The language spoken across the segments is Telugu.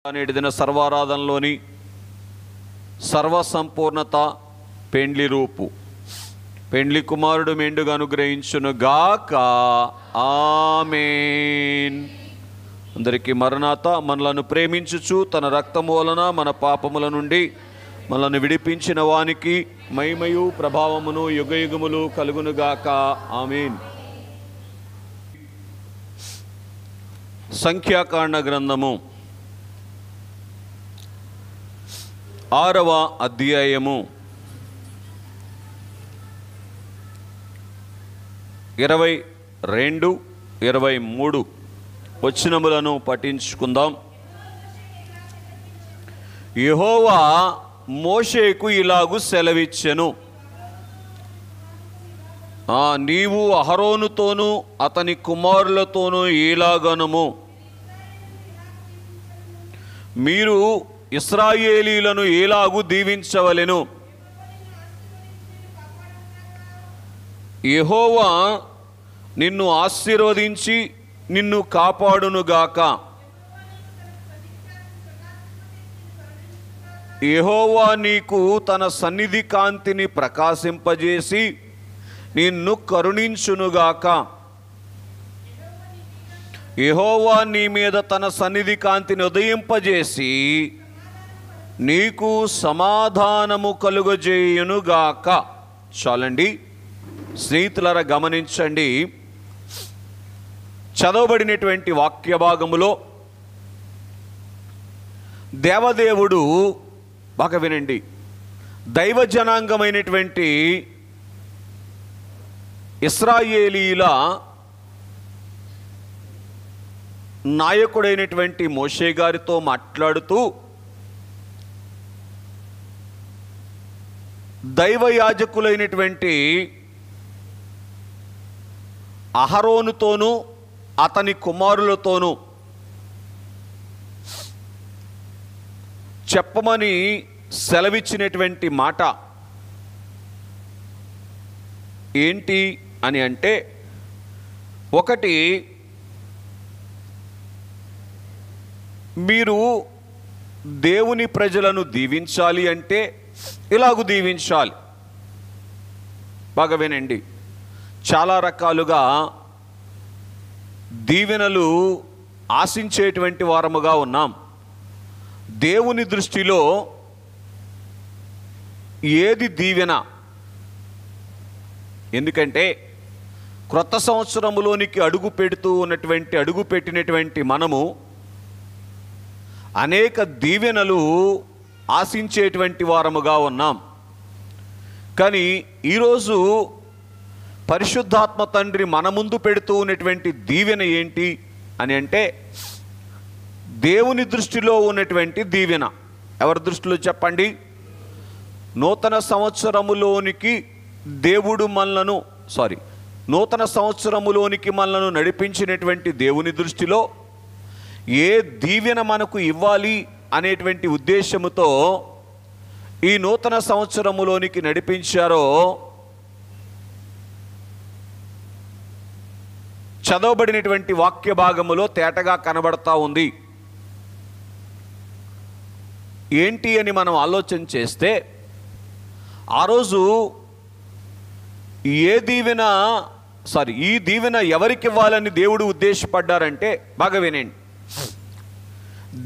నేటి దిన సర్వారాధనలోని సర్వసంపూర్ణత పెండ్లి రూపు పెండ్లి కుమారుడు మెండుగా అనుగ్రహించును గాక. ఆమేన్. అందరికీ మరణాత. మనలను ప్రేమించుచు తన రక్తము వలన మన పాపముల నుండి మనల్ని విడిపించిన వానికి మహిమయు ప్రభావమును యుగయుగములు కలుగునుగాక. ఆమేన్. సంఖ్యాకాండ గ్రంథము 6వ అధ్యాయము 22, 23 వచనములను పఠించుకుందాం. యెహోవా మోషేకు ఇలాగు సెలవిచ్చెను, నీవు అహరోనుతోనూ అతని కుమారులతోనూ ఇలాగనుము, మీరు ఇశ్రాయేలీలను ఎలాగు దీవించవలెను. యెహోవా నిన్ను ఆశీర్వదించి నిన్ను కాపాడునుగాక. యెహోవా నీకు తన సన్నిధి కాంతిని ప్రకాశింపజేసి నిన్ను కరుణించునుగాక. యెహోవా నీ మీద తన సన్నిధి కాంతిని ఉదయింపజేసి నీకు సమాధానము కలుగజేయునుగాక. చాలండి స్నేహితులారా, గమనించండి. చదవబడినటువంటి వాక్య భాగములో దేవదేవుడు, బాగా వినండి, దైవ జనాంగమైనటువంటి ఇశ్రాయేలీల నాయకుడైనటువంటి మోషే గారితో మాట్లాడుతూ దైవ యాజకులైనటువంటి అహరోనుతోనూ అతని కుమారులతోనూ చెప్పమని సెలవిచ్చినటువంటి మాట ఏంటి అని అంటే, ఒకటి, మీరు దేవుని ప్రజలను దీవించాలి అంటే ఇలాగూ దీవించాలి. బాగా వినండి. చాలా రకాలుగా దీవెనలు ఆశించేటువంటి వారముగా ఉన్నాం. దేవుని దృష్టిలో ఏది దీవెన? ఎందుకంటే క్రొత్త సంవత్సరములోనికి అడుగు పెట్టినటువంటి మనము అనేక దీవెనలు ఆశించేటువంటి వారముగా ఉన్నాం. కానీ ఈరోజు పరిశుద్ధాత్మ తండ్రి మన ముందు పెడుతూ ఉన్నటువంటి దీవెన ఏంటి అని అంటే, దేవుని దృష్టిలో ఉన్నటువంటి దీవెన. ఎవరి దృష్టిలో చెప్పండి? నూతన సంవత్సరములోనికి మనలను నడిపించినటువంటి దేవుని దృష్టిలో ఏ దీవెన మనకు ఇవ్వాలి అనేటువంటి ఉద్దేశముతో ఈ నూతన సంవత్సరములోనికి నడిపించారో చదవబడినటువంటి వాక్య భాగములో తేటగా కనబడతా ఉంది. ఏంటి అని మనం ఆలోచన చేస్తే, ఆ రోజు ఈ దీవెన ఎవరికి ఇవ్వాలని దేవుడు ఉద్దేశపడ్డారంటే, బాగా వినండి,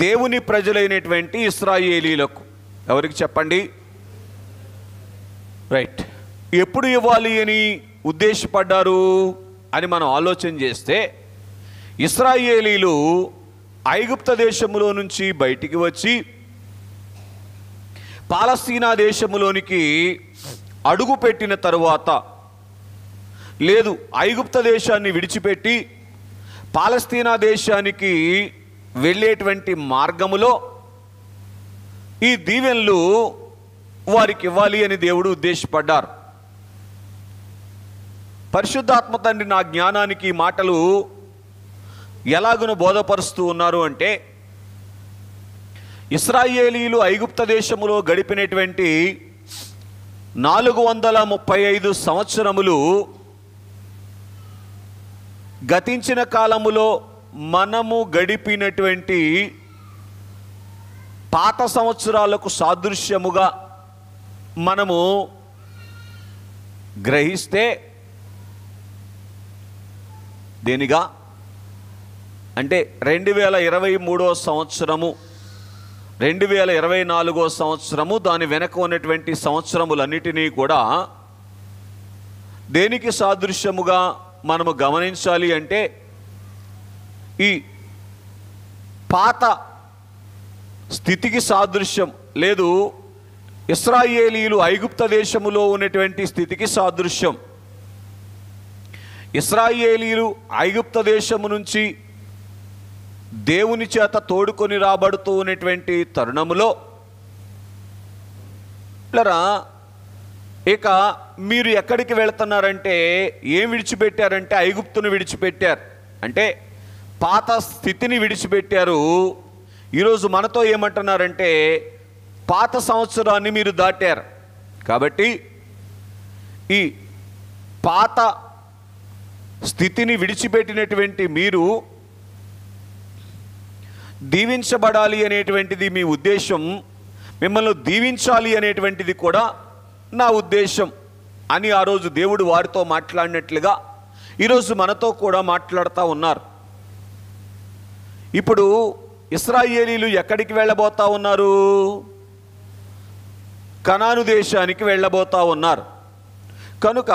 దేవుని ప్రజలైనటువంటి ఇశ్రాయేలీలకు. ఎవరికి చెప్పండి? రైట్. ఎప్పుడు ఇవ్వాలి అని ఉద్దేశపడ్డారు అని మనం ఆలోచన చేస్తే, ఇశ్రాయేలీలు ఐగుప్త దేశములో నుంచి బయటికి వచ్చి పాలస్తీనా దేశములోనికి అడుగుపెట్టిన తరువాత, లేదు, ఐగుప్త దేశాన్ని విడిచిపెట్టి పాలస్తీనా దేశానికి వెళ్ళేటువంటి మార్గములో ఈ దీవెనలు వారికి ఇవ్వాలి అని దేవుడు ఉద్దేశపడ్డారు. పరిశుద్ధాత్మ తండ్రి నా జ్ఞానానికి ఈ మాటలు ఎలాగున బోధపరుస్తూ ఉన్నారు అంటే, ఇశ్రాయేలీలు ఐగుప్త దేశములో గడిపినటువంటి 435 సంవత్సరములు గతించిన కాలములో మనము గడిపినటువంటి పాత సంవత్సరాలకు సాదృశ్యముగా మనము గ్రహిస్తే దేనిగా అంటే 2023 సంవత్సరము, 2024 సంవత్సరము, దాని వెనక ఉన్నటువంటి సంవత్సరములన్నిటినీ కూడా దేనికి సాదృశ్యముగా మనము గమనించాలి అంటే ఈ పాత స్థితికి సాదృశ్యం, లేదు ఇశ్రాయేలీయులు ఐగుప్త దేశములో ఉన్నటువంటి స్థితికి సాదృశ్యం. ఇశ్రాయేలీయులు ఐగుప్త దేశము నుంచి దేవుని చేత తోడుకొని రాబడుతూ ఉన్నటువంటి తరుణములో ఇక మీరు ఎక్కడికి వెళుతున్నారంటే ఏం విడిచిపెట్టారంటే ఐగుప్తును విడిచిపెట్టారు, అంటే పాత స్థితిని విడిచిపెట్టారు. ఈరోజు మనతో ఏమంటున్నారంటే పాత సంవత్సరాన్ని మీరు దాటారు. కాబట్టి ఈ పాత స్థితిని విడిచిపెట్టినటువంటి మీరు దీవించబడాలి అనేటువంటిది మీ ఉద్దేశం, మిమ్మల్ని దీవించాలి అనేటువంటిది కూడా నా ఉద్దేశం అని ఆ రోజు దేవుడు వారితో మాట్లాడినట్లుగా ఈరోజు మనతో కూడా మాట్లాడుతూ ఉన్నారు. ఇప్పుడు ఇశ్రాయేలీయులు ఎక్కడికి వెళ్ళబోతా ఉన్నారు? కనాను దేశానికి వెళ్ళబోతా ఉన్నారు. కనుక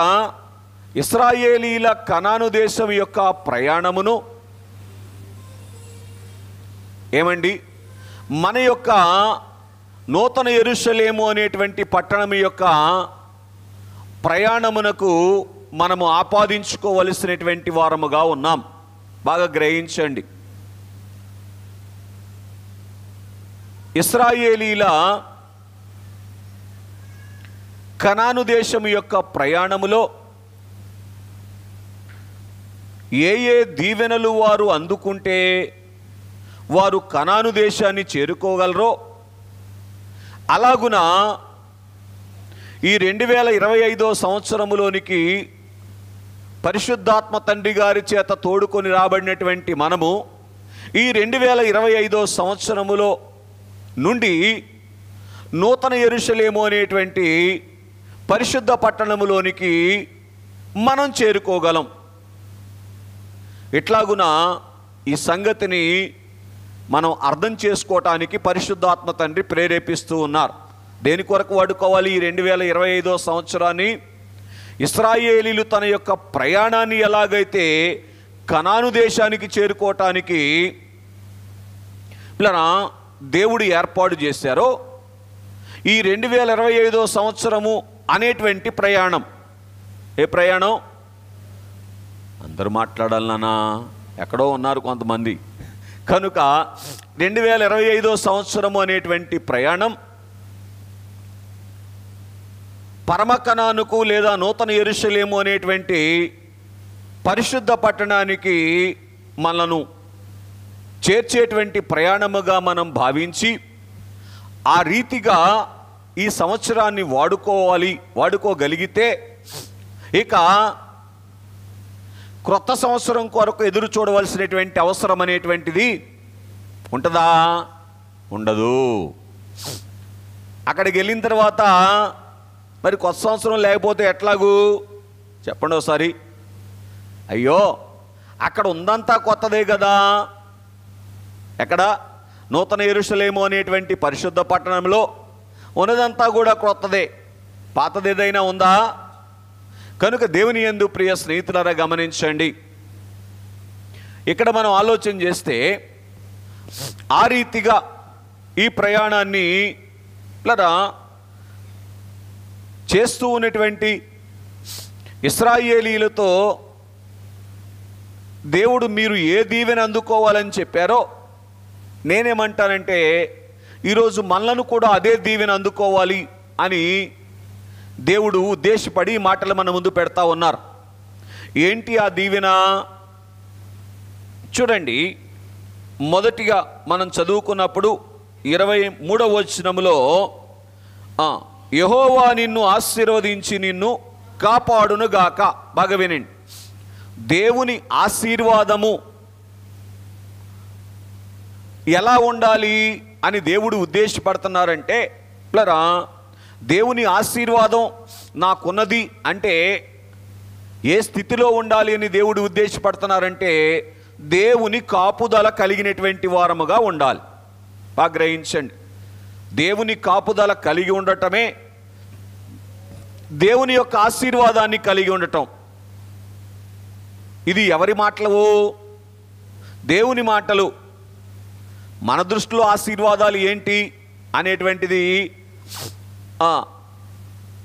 ఇశ్రాయేలీల కనాను దేశం యొక్క ప్రయాణమును ఏమండి మన యొక్క నూతన యెరూషలేము అనేటువంటి పట్టణం యొక్క ప్రయాణమునకు మనము ఆపాదించుకోవలసినటువంటి వారముగా ఉన్నాం. బాగా గ్రహించండి. ఇశ్రాయేలీల కనాను దేశము యొక్క ప్రయాణములో ఏ ఏ దీవెనలు వారు అందుకుంటే వారు కనాను దేశాన్ని చేరుకోగలరో అలాగున ఈ 2025 సంవత్సరములోనికి పరిశుద్ధాత్మ తండ్రి గారి చేత తోడుకొని రాబడినటువంటి మనము ఈ 2025 సంవత్సరములో నుండి నూతన యెరూషలేము అనేటువంటి పరిశుద్ధ పట్టణములోనికి మనం చేరుకోగలం. ఇట్లాగున ఈ సంగతిని మనం అర్థం చేసుకోవటానికి పరిశుద్ధాత్మ తండ్రి ప్రేరేపిస్తూ ఉన్నారు. దేని కొరకు వాడుకోవాలి? ఈ 2025 సంవత్సరాన్ని ఇశ్రాయేలీలు తన యొక్క ప్రయాణాన్ని ఎలాగైతే కనాను దేశానికి చేరుకోవటానికి దేవుడు ఏర్పాటు చేశారో ఈ 2025 సంవత్సరము అనేటువంటి ప్రయాణం. ఏ ప్రయాణం? అందరూ మాట్లాడాలన్నా ఎక్కడో ఉన్నారు కొంతమంది. కనుక 2025 సంవత్సరము అనేటువంటి ప్రయాణం పరమ కనానుకు లేదా నూతన యెరూషలేము అనేటువంటి పరిశుద్ధ పట్టణానికి మనను చేర్చేటువంటి ప్రయాణముగా మనం భావించి ఆ రీతిగా ఈ సంవత్సరాన్ని వాడుకోగలిగితే ఇక క్రొత్త సంవత్సరం కొరకు ఎదురు చూడవలసినటువంటి అవసరం అనేటువంటిది ఉంటుందా? ఉండదు. అక్కడికి వెళ్ళిన తర్వాత మరి కొత్త సంవత్సరం లేకపోతే ఎట్లాగూ చెప్పండి ఒకసారి. అయ్యో అక్కడ ఉందంతా కొత్తదే కదా. ఎక్కడ? నూతన యెరూషలేము అనేటువంటి పరిశుద్ధ పట్టణంలో ఉన్నదంతా కూడా క్రొత్తదే, పాతది ఏదైనా ఉందా? కనుక దేవుని యందు ప్రియ స్నేహితులారా గమనించండి. ఇక్కడ మనం ఆలోచన చేస్తే ఆ రీతిగా ఈ ప్రయాణాన్ని చేస్తూ ఉన్నటువంటి ఇశ్రాయేలీలతో దేవుడు మీరు ఏ దీవెన అందుకోవాలని చెప్పారో నేనేమంటానంటే ఈరోజు మనలను కూడా అదే దీవెన అందుకోవాలి అని దేవుడు ఉద్దేశపడి మాటలు మన ముందు పెడతా ఉన్నారు. ఏంటి ఆ దీవెన? చూడండి, మొదటిగా మనం చదువుకున్నప్పుడు 23వ వచనములో యెహోవా నిన్ను ఆశీర్వదించి నిన్ను కాపాడునుగాక. బాగా వినండి. దేవుని ఆశీర్వాదము ఎలా ఉండాలి అని దేవుడు ఉద్దేశపడుతున్నారంటే ప్లరా దేవుని ఆశీర్వాదం నాకున్నది అంటే ఏ స్థితిలో ఉండాలి అని దేవుడు ఉద్దేశపడుతున్నారంటే దేవుని కాపుదల కలిగినటువంటి వారముగా ఉండాలి. బాగా గ్రహించండి, దేవుని కాపుదల కలిగి ఉండటమే దేవుని యొక్క ఆశీర్వాదాన్ని కలిగి ఉండటం. ఇది ఎవరి మాటలు? దేవుని మాటలు. మన దృష్టిలో ఆశీర్వాదాలు ఏంటి అనేటువంటిది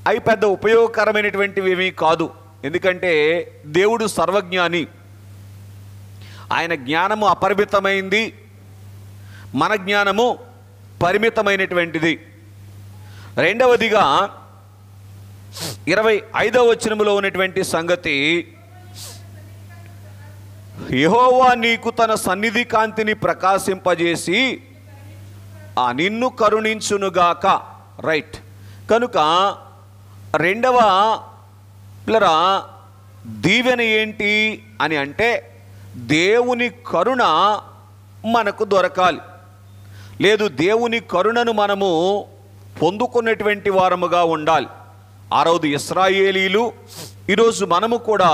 అవి పెద్ద ఉపయోగకరమైనటువంటివి ఏమీ కాదు. ఎందుకంటే దేవుడు సర్వజ్ఞాని, ఆయన జ్ఞానము అపరిమితమైంది, మన జ్ఞానము పరిమితమైనటువంటిది. రెండవదిగా 25వ వచనములో ఉన్నటువంటి సంగతి, యెహోవా నీకు తన సన్నిధి కాంతిని ప్రకాశింపజేసి నిన్ను కరుణించునుగాక. రైట్. కనుక రెండవ పిల్లరా దీవెన ఏంటి అని అంటే దేవుని కరుణ మనకు దొరకాలి. లేదు, దేవుని కరుణను మనము పొందుకున్నటువంటి వారముగా ఉండాలి. ఆ రోజు ఇశ్రాయేలీలు, ఈరోజు మనము కూడా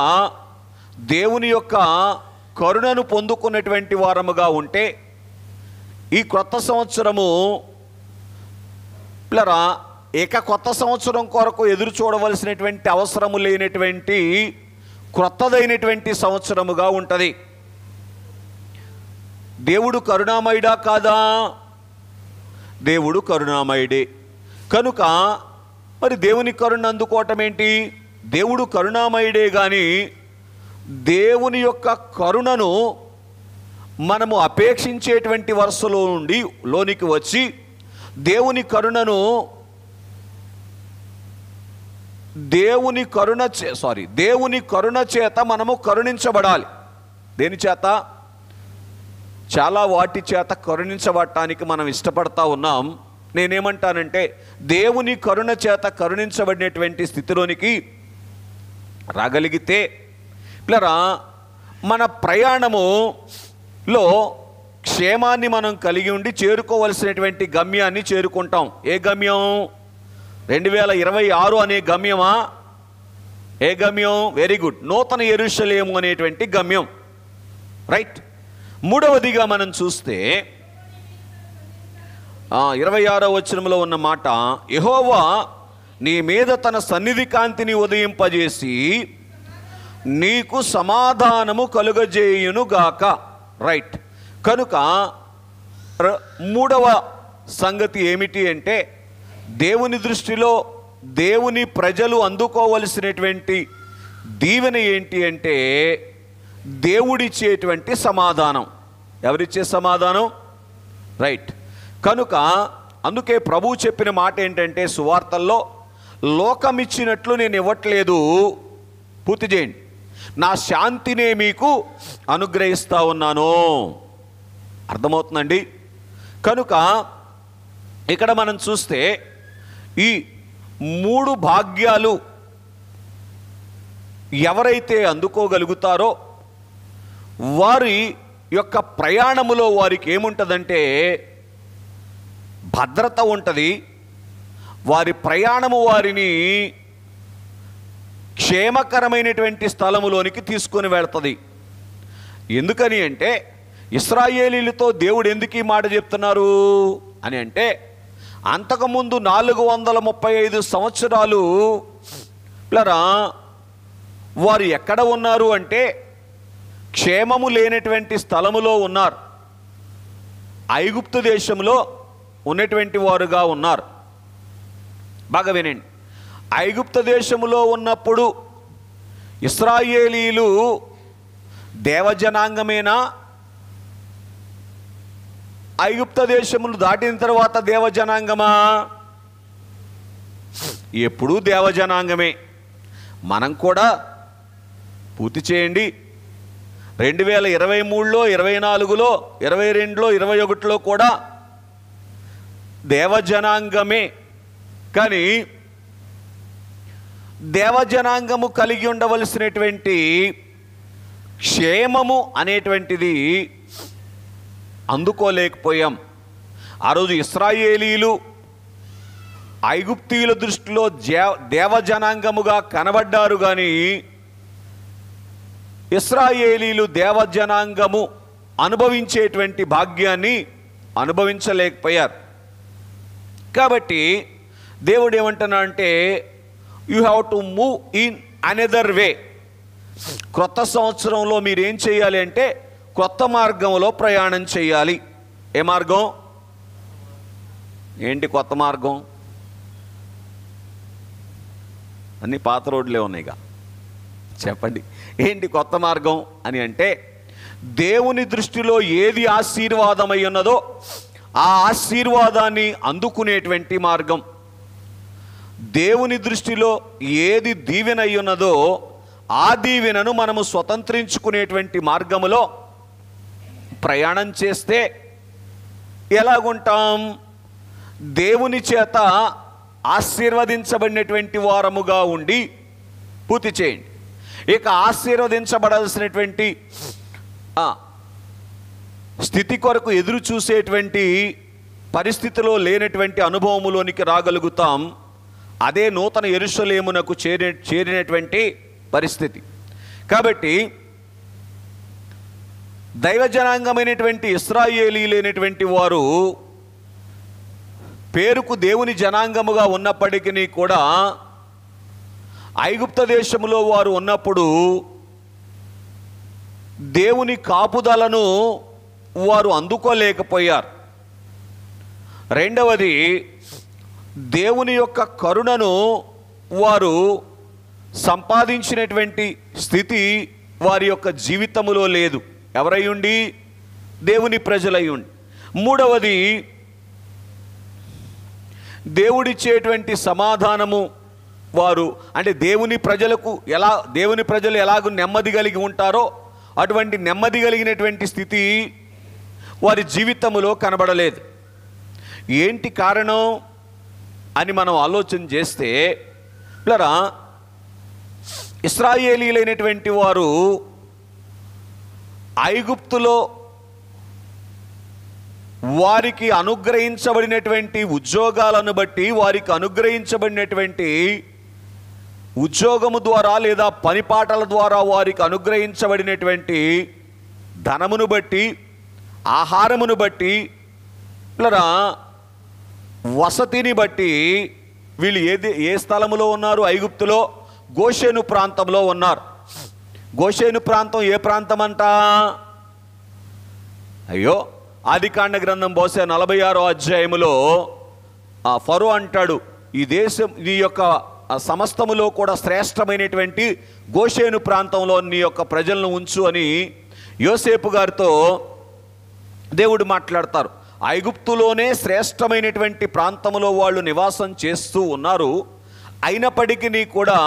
దేవుని యొక్క కరుణను పొందుకున్నటువంటి వారముగా ఉంటే ఈ క్రొత్త సంవత్సరము పిల్లరా కొత్త సంవత్సరం కొరకు ఎదురు చూడవలసినటువంటి అవసరము లేనటువంటి క్రొత్తదైనటువంటి సంవత్సరముగా ఉంటుంది. దేవుడు కరుణామయుడా కాదా? దేవుడు కరుణామయుడే. కనుక మరి దేవుని కరుణ అందుకోవటం ఏంటి? దేవుడు కరుణామయుడే కానీ దేవుని యొక్క కరుణను మనము అపేక్షించేటువంటి వరుసలో నుండి లోనికి వచ్చి దేవుని కరుణ చేత మనము కరుణించబడాలి. దేని చేత? చాలా వాటి చేత కరుణించబడటానికి మనం ఇష్టపడతా ఉన్నాం. నేనేమంటానంటే దేవుని కరుణ చేత కరుణించబడినటువంటి స్థితిలోనికి రాగలిగితే పిల్లరా మన ప్రయాణములో క్షేమాన్ని మనం కలిగి ఉండి చేరుకోవలసినటువంటి గమ్యాన్ని చేరుకుంటాం. ఏ గమ్యం? 2026 అనే గమ్యమా? ఏ గమ్యం? వెరీ గుడ్, నూతన యెరూషలేము అనేటువంటి గమ్యం. రైట్. మూడవదిగా మనం చూస్తే 26వ వచనంలో ఉన్న మాట, యెహోవా నీ మీద తన సన్నిధి కాంతిని ఉదయింపజేసి నీకు సమాధానము కలుగజేయునుగాక. రైట్. కనుక మూడవ సంగతి ఏమిటి అంటే దేవుని దృష్టిలో దేవుని ప్రజలు అందుకోవలసినటువంటి దీవెన ఏంటి అంటే దేవుడిచ్చేటువంటి సమాధానం. ఎవరిచ్చే సమాధానం? రైట్. కనుక అందుకే ప్రభువు చెప్పిన మాట ఏంటంటే సువార్తల్లో, లోకమిచ్చినట్లు నేను ఇవ్వట్లేదు, పూర్తి చేయండి, నా శాంతినే మీకు అనుగ్రహిస్తూ ఉన్నాను. అర్థమవుతుందండి? కనుక ఇక్కడ మనం చూస్తే ఈ 3 భాగ్యాలు ఎవరైతే అందుకోగలుగుతారో వారి యొక్క ప్రయాణములో వారికి ఏముంటుందంటే భద్రత ఉంటుంది. వారి ప్రయాణము వారిని క్షేమకరమైనటువంటి స్థలములోనికి తీసుకొని వెళ్తుంది. ఎందుకని అంటే ఇశ్రాయేలీలతో దేవుడు ఎందుకు ఈ మాట చెప్తున్నారు అని అంటే అంతకుముందు 435 సంవత్సరాలు వారు ఎక్కడ ఉన్నారు అంటే క్షేమము లేనటువంటి స్థలములో ఉన్నారు. ఐగుప్తు దేశంలో ఉన్నటువంటి వారుగా ఉన్నారు. బాగా వినండి. ఐగుప్తు దేశములో ఉన్నప్పుడు ఇశ్రాయేలీలు దేవజనాంగమేనా? ఐగుప్తు దేశమును దాటిన తర్వాత దేవజనాంగమా? ఎప్పుడూ దేవజనాంగమే. మనం కూడా పూర్తి చేయండి 2023లో 24లో 22లో 21లో కూడా దేవజనాంగమే. కానీ దేవజనాంగము కలిగి ఉండవలసినటువంటి క్షేమము అనేటువంటిది అందుకోలేకపోయాం. ఆ రోజు ఇశ్రాయేలీలు ఐగుప్తీయుల దృష్టిలో దేవజనాంగముగా కనబడ్డారు, కానీ ఇశ్రాయేలీలు దేవజనాంగము అనుభవించేటువంటి భాగ్యాన్ని అనుభవించలేకపోయారు. కాబట్టి దేవుడు ఏమంటున్నా అంటే, you have to move in another way. క్రొత్త సంవత్సరంలో మీరు ఏం చేయాలి అంటే కొత్త మార్గంలో ప్రయాణం చేయాలి. ఏ మార్గం? ఏంటి కొత్త మార్గం? అన్నీ పాత రోడ్లే ఉన్నాయిగా, చెప్పండి ఏంటి కొత్త మార్గం అని అంటే, దేవుని దృష్టిలో ఏది ఆశీర్వాదమై ఉన్నదో ఆ ఆశీర్వాదాన్ని అందుకునేటువంటి మార్గం, దేవుని దృష్టిలో ఏది దీవెన అయి ఉన్నదో ఆ దీవెనను మనము స్వతంత్రించుకునేటువంటి మార్గములో ప్రయాణం చేస్తే ఎలాగుంటాం? దేవుని చేత ఆశీర్వదించబడినటువంటి వారముగా ఉండి పూర్తి చేయండి. ఇక ఆశీర్వదించబడాల్సినటువంటి స్థితి కొరకు ఎదురు చూసేటువంటి పరిస్థితిలో లేనటువంటి అనుభవములోనికి రాగలుగుతాం. అదే నూతన యెరూషలేమునకు చేరినటువంటి పరిస్థితి. కాబట్టి దైవజనాంగమైనటువంటి ఇశ్రాయేలీలైనటువంటి వారు పేరుకు దేవుని జనాంగముగా ఉన్నప్పటికీ కూడా ఐగుప్త దేశంలో వారు ఉన్నప్పుడు దేవుని కాపుదలను వారు అందుకోలేకపోయారు. రెండవది, దేవుని యొక్క కరుణను వారు సంపాదించినటువంటి స్థితి వారి యొక్క జీవితములో లేదు. ఎవరై ఉండి? దేవుని ప్రజలై ఉండి. మూడవది, దేవుడిచ్చేటువంటి సమాధానము వారు అంటే దేవుని ప్రజలు ఎలాగూ నెమ్మది కలిగి ఉంటారో అటువంటి నెమ్మది కలిగినటువంటి స్థితి వారి జీవితంలో కనబడలేదు. ఏంటి కారణం అని మనం ఆలోచన చేస్తే, పిల్లరా, ఇశ్రాయేలీలైనటువంటి వారు ఐగుప్తులో వారికి అనుగ్రహించబడినటువంటి ఉద్యోగాలను బట్టి, వారికి అనుగ్రహించబడినటువంటి ఉద్యోగము ద్వారా లేదా పనిపాటల ద్వారా వారికి అనుగ్రహించబడినటువంటి ధనమును బట్టి, ఆహారమును బట్టి, పిల్లరా, వసతిని బట్టి వీళ్ళు ఏ స్థలములో ఉన్నారు? ఐగుప్తులో గోషేను ప్రాంతంలో ఉన్నారు. గోషేను ప్రాంతం ఏ ప్రాంతం అంట? అయ్యో, ఆదికాండ గ్రంథం బహుశా 46వ అధ్యాయములో ఫరో అంటాడు, ఈ దేశం నీ యొక్క సమస్తములో కూడా శ్రేష్టమైనటువంటి గోషేను ప్రాంతంలో నీ యొక్క ప్రజలను ఉంచు అని యోసేపు గారితో దేవుడు మాట్లాడతారు. ఐగుప్తులోనే శ్రేష్టమైనటువంటి ప్రాంతంలో వాళ్ళు నివాసం చేస్తూ ఉన్నారు. అయినప్పటికీ కూడా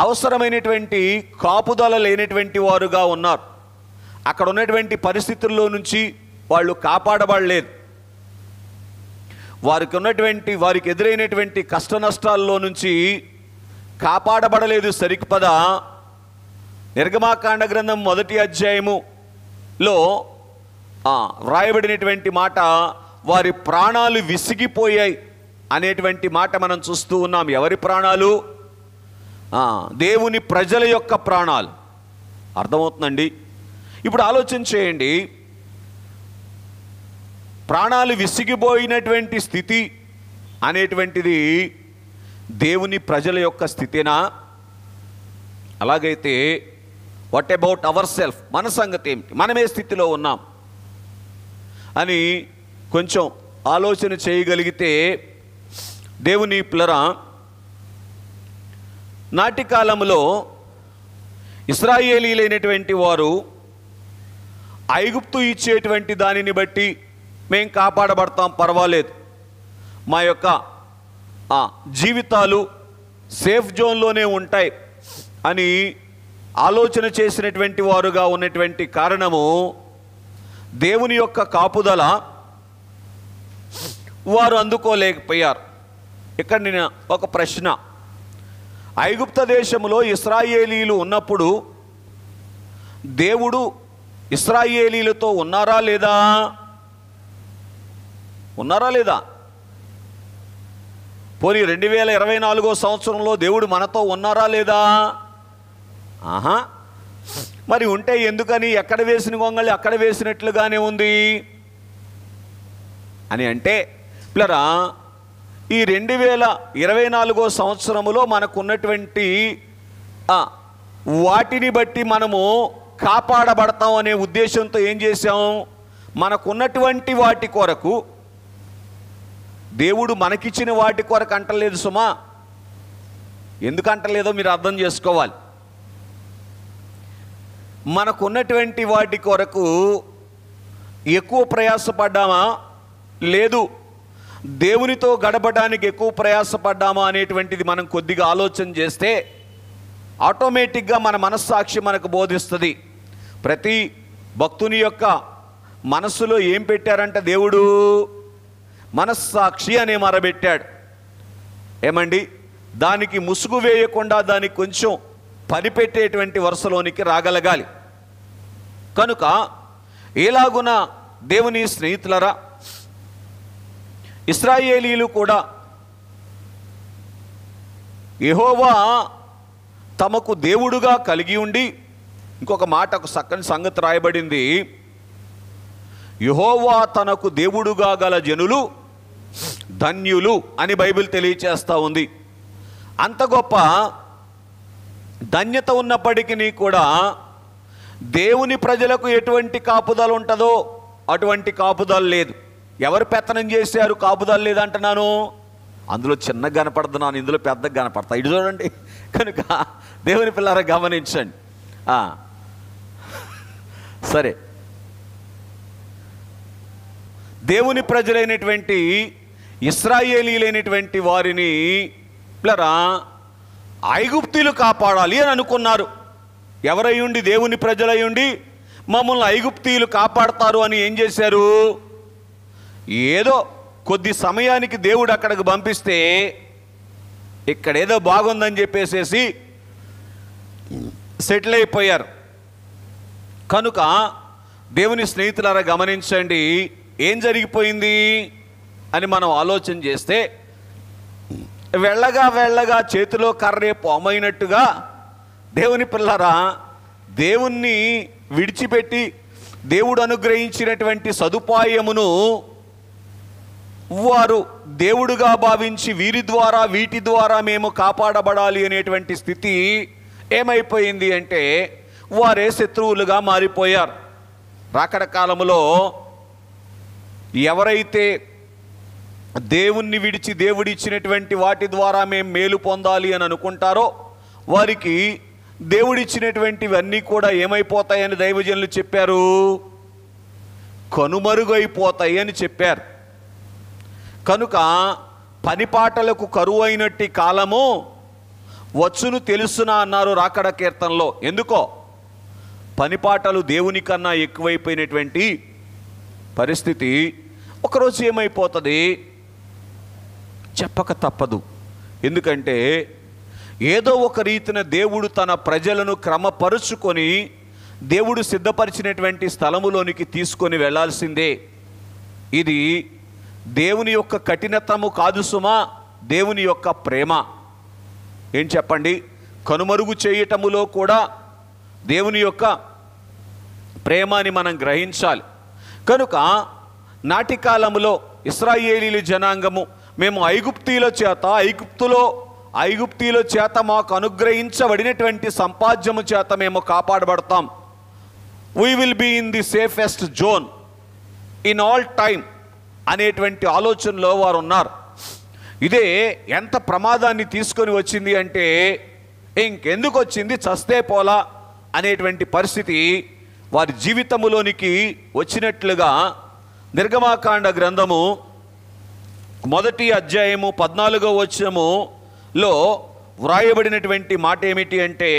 అవసరమైనటువంటి కాపుదల లేనటువంటి వారుగా ఉన్నారు. అక్కడ ఉన్నటువంటి పరిస్థితుల్లో నుంచి వాళ్ళు కాపాడబడలేదు. వారికి ఎదురైనటువంటి కష్ట నష్టాల్లో నుంచి కాపాడబడలేదు. సరిపద నిర్గమాకాండ గ్రంథం 1వ అధ్యాయములో వ్రాయబడినటువంటి మాట, వారి ప్రాణాలు విసిగిపోయాయి అనేటువంటి మాట మనం చూస్తూ ఉన్నాం. ఎవరి ప్రాణాలు? దేవుని ప్రజల యొక్క ప్రాణాలు. అర్థమవుతుందండి? ఇప్పుడు ఆలోచన చేయండి, ప్రాణాలు విసిగిపోయినటువంటి స్థితి అనేటువంటిది దేవుని ప్రజల యొక్క స్థితినా? అలాగైతే వాట్ అబౌట్ అవర్ సెల్ఫ్? మన సంగతి ఏమిటి? మనమే స్థితిలో ఉన్నాం అని కొంచెం ఆలోచన చేయగలిగితే, దేవుని పిల్లరా, నాటి కాలంలో ఇశ్రాయేలీలైనటువంటి వారు ఐగుప్తు ఇచ్చేటువంటి దానిని బట్టి మేం కాపాడబడతాం, పర్వాలేదు, మా యొక్క జీవితాలు సేఫ్ జోన్లోనే ఉంటాయి అని ఆలోచన చేసినటువంటి వారుగా ఉన్నటువంటి కారణము, దేవుని యొక్క కాపుదల వారు అందుకోలేకపోయారు. ఇక్కడ నేను ఒక ప్రశ్న, ఐగుప్త దేశంలో ఇశ్రాయేలీలు ఉన్నప్పుడు దేవుడు ఇశ్రాయేలీలతో ఉన్నారా లేదా? ఉన్నారా లేదా? పోనీ 2024 సంవత్సరంలో దేవుడు మనతో ఉన్నారా లేదా? ఆహా. మరి ఉంటే ఎందుకని ఎక్కడ వేసిన గొంగళి అక్కడ వేసినట్లుగానే ఉంది అని అంటే, పిల్లరా, ఈ 2024 సంవత్సరములో మనకున్నటువంటి వాటిని బట్టి మనము కాపాడబడతాం అనే ఉద్దేశంతో ఏం చేశాం? మనకున్నటువంటి వాటి కొరకు, దేవుడు మనకిచ్చిన వాటి కొరకు అంటలేదు సుమా. ఎందుకు అంటలేదో మీరు అర్థం చేసుకోవాలి. మనకున్నటువంటి వాటి కొరకు ఎక్కువ ప్రయాసపడ్డామా? లేదు. దేవునితో గడపడానికి ఎక్కువ ప్రయాసపడ్డామా అనేటువంటిది మనం కొద్దిగా ఆలోచన చేస్తే ఆటోమేటిక్గా మన మనస్సాక్షి మనకు బోధిస్తుంది. ప్రతి భక్తుని యొక్క మనస్సులో ఏం పెట్టారంట? దేవుడు మనస్సాక్షి అనే మరబెట్టాడు. ఏమండి, దానికి ముసుగు వేయకుండా దానికి కొంచెం పనిపెట్టేటువంటి వరుసలోనికి రాగలగాలి. కనుక ఎలాగున దేవుని స్నేహితులరా, ఇశ్రాయేలీలు కూడా యెహోవా తమకు దేవుడుగా కలిగి ఉండి, ఇంకొక మాట, ఒక చక్కని సంగతి రాయబడింది, యెహోవా తనకు దేవుడుగా గల జనులు ధన్యులు అని బైబిల్ తెలియచేస్తూ ఉంది. అంత గొప్ప ధన్యత ఉన్నప్పటికీ కూడా దేవుని ప్రజలకు ఎటువంటి కాపుదల ఉంటుందో అటువంటి కాపుదల లేదు. ఎవరు పెత్తనం చేశారు కాపుదల లేదంటున్నాను? అందులో చిన్నగా కనపడుతున్నాను, ఇందులో పెద్దగా కనపడతా. ఇటు చూడండి. కనుక దేవుని పిల్లరా గమనించండి. సరే, దేవుని ప్రజలైనటువంటి ఇశ్రాయేలీలైనటువంటి వారిని పిల్లరా ఐగుప్తీయులు కాపాడాలి అని అనుకున్నారు. ఎవరయ్యుండి? దేవుని ప్రజలయ్యుండి మమ్మల్ని ఐగుప్తీయులు కాపాడతారు అని ఏం చేశారు? ఏదో కొద్ది సమయానికి దేవుడు అక్కడికి పంపిస్తే ఇక్కడేదో బాగుందని చెప్పేసేసి సెటిల్ అయిపోయారు. కనుక దేవుని స్నేహితులారా గమనించండి, ఏం జరిగిపోయింది అని మనం ఆలోచన చేస్తే, వెళ్ళగా వెళ్ళగా చేతిలో కర్రే పామైనట్టుగా దేవుని పిల్లరా దేవుణ్ణి విడిచిపెట్టి దేవుడు అనుగ్రహించినటువంటి సదుపాయమును వారు దేవుడుగా భావించి వీటి ద్వారా మేము కాపాడబడాలి అనేటువంటి స్థితి ఏమైపోయింది అంటే వారే శత్రువులుగా మారిపోయారు. రాకడ కాలములో ఎవరైతే దేవుణ్ణి విడిచి దేవుడిచ్చినటువంటి వాటి ద్వారా మేము మేలు పొందాలి అని అనుకుంటారో వారికి దేవుడిచ్చినటువంటివన్నీ కూడా ఏమైపోతాయని దైవజనులు చెప్పారు? కనుమరుగైపోతాయి అని చెప్పారు. కనుక పనిపాటలకు కరువు అయినట్టి కాలము వచ్చును తెలుసునా అన్నారు రాకడ కీర్తనలో. ఎందుకో? పనిపాటలు దేవుని కన్నా ఎక్కువైపోయినటువంటి పరిస్థితి. ఒకరోజు ఏమైపోతుంది చెప్పక తప్పదు. ఎందుకంటే ఏదో ఒక రీతిన దేవుడు తన ప్రజలను క్రమపరుచుకొని దేవుడు సిద్ధపరిచినటువంటి స్థలములోనికి తీసుకొని వెళ్ళాల్సిందే. ఇది దేవుని యొక్క కఠినతము కాదు సుమా, దేవుని యొక్క ప్రేమ. ఏం చెప్పండి? కనుమరుగు చేయటములో కూడా దేవుని యొక్క ప్రేమని మనం గ్రహించాలి. కనుక నాటి కాలములో ఇశ్రాయేలీల జనాంగము మేము ఐగుప్తీయుల చేత మాకు అనుగ్రహించబడినటువంటి సంపాద్యము చేత మేము కాపాడబడతాం. We will be in the safest zone in all time అనేటువంటి ఆలోచనలో వారు ఉన్నారు. ఇదే ఎంత ప్రమాదాన్ని తీసుకొని వచ్చింది అంటే ఇంకెందుకు వచ్చింది, చస్తే పోలా అనేటువంటి పరిస్థితి వారి జీవితములోనికి వచ్చినట్లుగా నిర్గమాకాండ గ్రంథము 1వ అధ్యాయము 14వ వచనములో వ్రాయబడినటువంటి మాట ఏమిటి అంటే,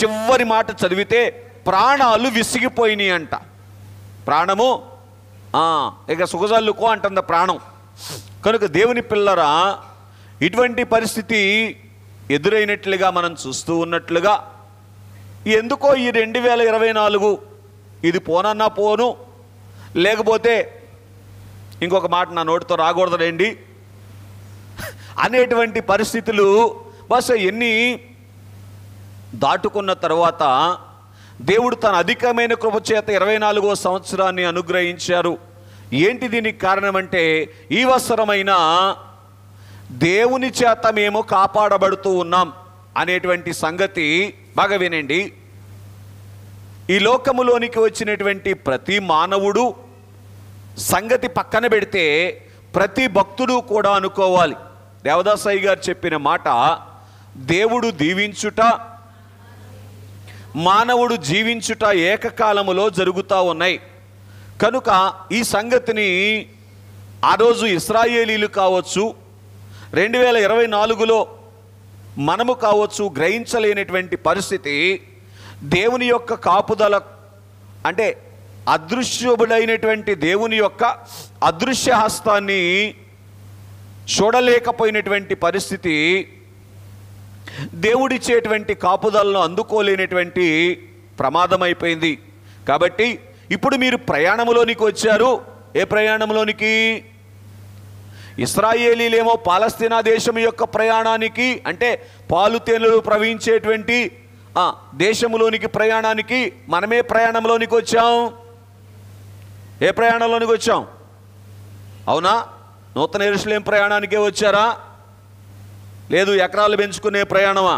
చివరి మాట చదివితే ప్రాణాలు విసిగిపోయినాయి అంట. ప్రాణము ఇక సుగజల్లుకో అంటుంది ప్రాణం. కనుక దేవుని పిల్లరా ఇటువంటి పరిస్థితి ఎదురైనట్లుగా మనం చూస్తూ ఉన్నట్లుగా ఎందుకో ఈ 2024 ఇది పోనన్నా పోను, లేకపోతే ఇంకొక మాట నా నోటితో రాకూడదండి అనేటువంటి పరిస్థితులు బహుశా ఎన్ని దాటుకున్న తర్వాత దేవుడు తన అధికమైన కృపచేత 24వ సంవత్సరాన్ని అనుగ్రహించారు. ఏంటి దీనికి కారణం అంటే, ఈ అవసరమైన దేవుని చేత మేము కాపాడబడుతూ ఉన్నాం అనేటువంటి సంగతి బాగా వినండి. ఈ లోకములోనికి వచ్చినటువంటి ప్రతి మానవుడు సంగతి పక్కన పెడితే ప్రతి భక్తుడు కూడా అనుకోవాలి. దేవదాసయ్య గారు చెప్పిన మాట, దేవుడు దీవించుట మానవుడు జీవించుట ఏకకాలములో జరుగుతూ ఉన్నాయి. కనుక ఈ సంగతిని ఆ రోజు ఇశ్రాయేలీలు కావచ్చు, 2024లో మనము కావచ్చు గ్రహించలేనటువంటి పరిస్థితి. దేవుని యొక్క కాపుదల అంటే అదృశ్యుడైనటువంటి దేవుని యొక్క అదృశ్య హస్తాన్ని చూడలేకపోయినటువంటి పరిస్థితి, దేవుడిచ్చేటువంటి కాపుదలను అందుకోలేనటువంటి ప్రమాదమైపోయింది. కాబట్టి ఇప్పుడు మీరు ప్రయాణంలోనికి వచ్చారు. ఏ ప్రయాణంలోనికి? ఇశ్రాయేలీలేమో పాలస్తీనా దేశం యొక్క ప్రయాణానికి, అంటే పాలు తేనెలు ప్రవహించేటువంటి దేశంలోనికి ప్రయాణానికి. మనమే ప్రయాణంలోనికి వచ్చాం. ఏ ప్రయాణంలోనికి వచ్చాం? అవునా? నూతన యెరూషలేం ప్రయాణానికే వచ్చారా? లేదు ఎకరాలు పెంచుకునే ప్రయాణమా?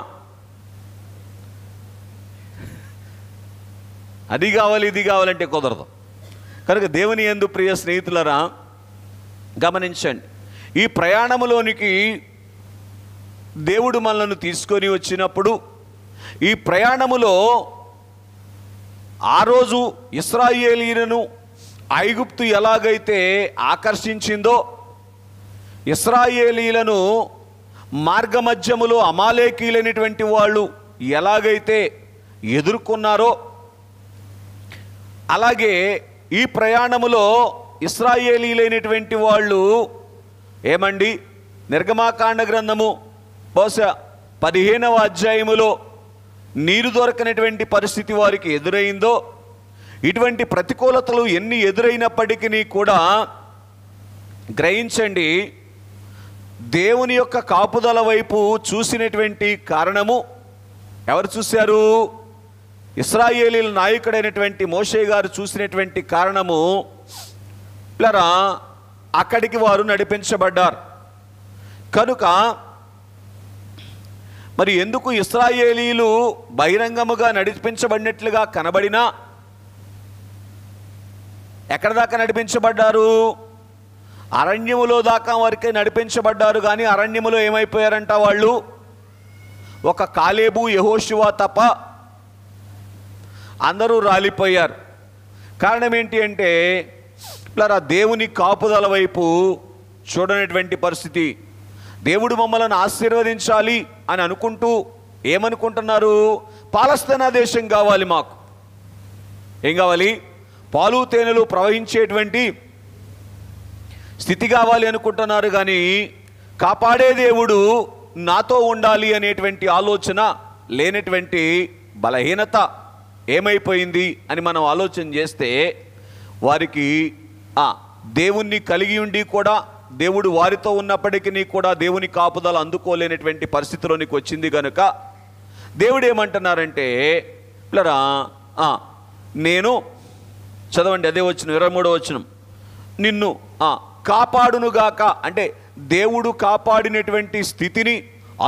అది కావాలి ఇది కావాలంటే కుదరదు. కనుక దేవుని యందు ప్రియ స్నేహితులరా గమనించండి, ఈ ప్రయాణంలోనికి దేవుడు మనల్ని తీసుకొని వచ్చినప్పుడు, ఈ ప్రయాణములో ఆ రోజు ఇశ్రాయేలీయులను ఐగుప్తు ఎలాగైతే ఆకర్షించిందో, ఇశ్రాయేలీయులను మార్గమధ్యములో అమాలేకీలైనటువంటి వాళ్ళు ఎలాగైతే ఎదుర్కొన్నారో, అలాగే ఈ ప్రయాణములో ఇశ్రాయేలీలైనటువంటి వాళ్ళు ఏమండి, నిర్గమాకాండ గ్రంథము బహుశా 15వ అధ్యాయములో నీరు దొరకనటువంటి పరిస్థితి వారికి ఎదురైందో, ఇటువంటి ప్రతికూలతలు ఎన్ని ఎదురైనప్పటికీ కూడా గ్రహించండి, దేవుని యొక్క కాపుదల వైపు చూసినటువంటి కారణము ఎవరు చూశారు? ఇశ్రాయేలీల నాయకుడైనటువంటి మోషే గారు చూసినటువంటి కారణము పిల్లరా అక్కడికి వారు నడిపించబడ్డారు. కనుక మరి ఎందుకు ఇశ్రాయేలీలు బహిరంగముగా నడిపించబడినట్లుగా కనబడినా ఎక్కడ దాకా నడిపించబడ్డారు? అరణ్యములో దాకా వరకే నడిపించబడ్డారు. కానీ అరణ్యములో ఏమైపోయారంట వాళ్ళు? ఒక కాలేబు యెహోషువ తప్ప అందరూ రాలిపోయారు. కారణం ఏంటి అంటే ఇలా దేవుని కాపుదల వైపు చూడనటువంటి పరిస్థితి. దేవుడు మమ్మల్ని ఆశీర్వదించాలి అని అనుకుంటూ ఏమనుకుంటున్నారు? పాలస్తీనా దేశం కావాలి మాకు. ఏం కావాలి? పాలు తేనెలు ప్రవహించేటువంటి స్థితి కావాలి అనుకుంటున్నారు. కానీ కాపాడే దేవుడు నాతో ఉండాలి అనేటువంటి ఆలోచన లేనటువంటి బలహీనత ఏమైపోయింది అని మనం ఆలోచన చేస్తే, వారికి దేవుణ్ణి కలిగి ఉండి కూడా దేవుడు వారితో ఉన్నప్పటికీ కూడా దేవుని కాపుదల అందుకోలేనటువంటి పరిస్థితిలోనికి వచ్చింది. కనుక దేవుడు ఏమంటున్నారంటే పిల్లరా, నేను చదవండి అదే వచనం 23వ వచనం, నిన్ను కాపాడునుగాక. అంటే దేవుడు కాపాడినటువంటి స్థితిని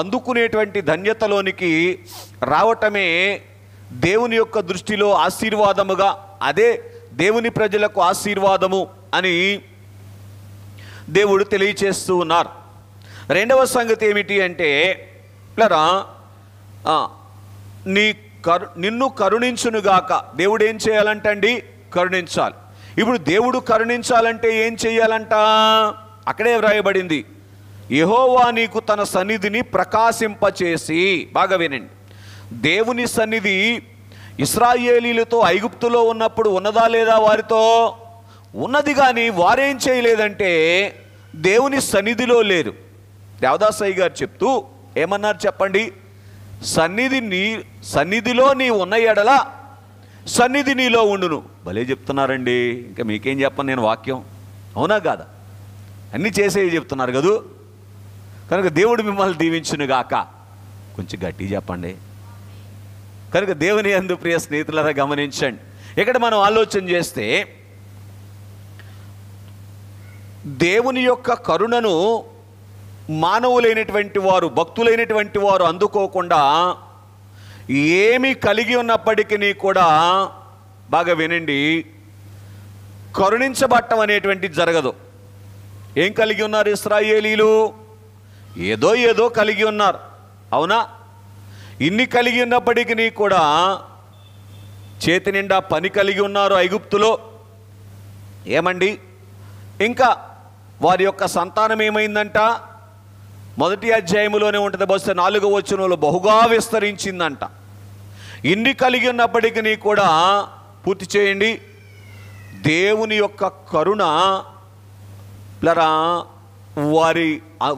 అందుకునేటువంటి ధన్యతలోనికి రావటమే దేవుని యొక్క దృష్టిలో ఆశీర్వాదముగా, అదే దేవుని ప్రజలకు ఆశీర్వాదము అని దేవుడు తెలియచేస్తూ ఉన్నారు. రెండవ సంగతి ఏమిటి అంటే పిల్లరా, నిన్ను కరుణించునుగాక. దేవుడు ఏం చేయాలంటండి? కరుణించాలి. ఇప్పుడు దేవుడు కరుణించాలంటే ఏం చేయాలంట? అక్కడే వ్రాయబడింది, యెహోవా నీకు తన సన్నిధిని ప్రకాశింపచేసి. బాగా వినండి, దేవుని సన్నిధి ఇశ్రాయేలీలతో ఐగుప్తులో ఉన్నప్పుడు ఉన్నదా లేదా? వారితో ఉన్నది. కానీ వారేం చేయలేదంటే దేవుని సన్నిధిలో లేరు. దేవదాసయ్య గారు చెప్తూ ఏమన్నారు చెప్పండి? సన్నిధిలో నీ ఉన్న ఎడల సన్నిధి నీలో ఉండును. భలే చెప్తున్నారండి. ఇంకా మీకేం చెప్పను నేను వాక్యం, అవునా కాదా? అన్నీ చేసేవి చెప్తున్నారు కదూ. కనుక దేవుడు మిమ్మల్ని దీవించునుగాక. కొంచెం గట్టిగా చెప్పండి. కనుక దేవుని యందు ప్రియ స్నేహితులారా గమనించండి. ఇక్కడ మనం ఆలోచన చేస్తే దేవుని యొక్క కరుణను మానవులైనటువంటి వారు, భక్తులైనటువంటి వారు అందుకోకుండా ఏమి కలిగి ఉన్నప్పటికీ కూడా, బాగా వినండి, కరుణించబట్టం అనేటువంటిది జరగదు. ఏం కలిగి ఉన్నారు ఇశ్రాయేలీలు? ఏదో కలిగి ఉన్నారు, అవునా? ఇన్ని కలిగి ఉన్నప్పటికీ కూడా చేతి నిండా పని కలిగి ఉన్నారు ఐగుప్తులో. ఏమండి, ఇంకా వారి యొక్క సంతానం ఏమైందంట? మొదటి అధ్యాయంలోనే ఉంటుంది, బహుశా 4వ వచనంలో బహుగా విస్తరించిందంట. ఇన్ని కలిగి ఉన్నప్పటికీ కూడా, పూర్తి చేయండి, దేవుని యొక్క కరుణ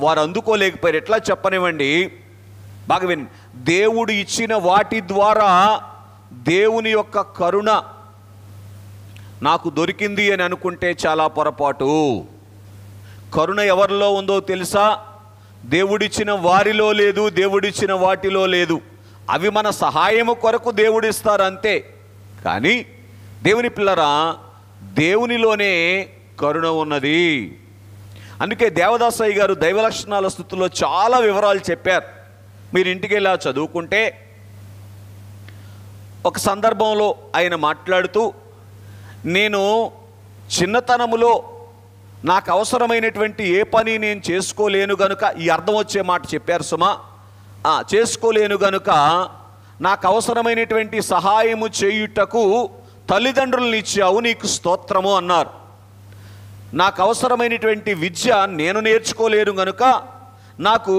వారు అందుకోలేకపోయారు. ఎట్లా చెప్పనివ్వండి, బాగా వినండి. దేవుడు ఇచ్చిన వాటి ద్వారా దేవుని యొక్క కరుణ నాకు దొరికింది అని అనుకుంటే చాలా పొరపాటు. కరుణ ఎవరిలో ఉందో తెలుసా? దేవుడిచ్చిన వారిలో లేదు, దేవుడిచ్చిన వాటిలో లేదు. అవి మన సహాయము కొరకు దేవుడిస్తారు అంతే. కానీ దేవుని పిల్లరా, దేవునిలోనే కరుణ ఉన్నది. అందుకే దేవదాసయ్య గారు దైవ లక్షణాల స్థుతిలో చాలా వివరాలు చెప్పారు. మీరు ఇంటికి వెళ్ళా చదువుకుంటే, ఒక సందర్భంలో ఆయన మాట్లాడుతూ, నేను చిన్నతనములో నాకు అవసరమైనటువంటి ఏ పని నేను చేసుకోలేను గనుక, ఈ అర్థం వచ్చే మాట చెప్పారు సుమా, చేసుకోలేను గనుక నాకు అవసరమైనటువంటి సహాయము చేయుటకు తల్లిదండ్రులను ఇచ్చావు, నీకు స్తోత్రము అన్నారు. నాకు అవసరమైనటువంటి విద్య నేను నేర్చుకోలేను గనుక నాకు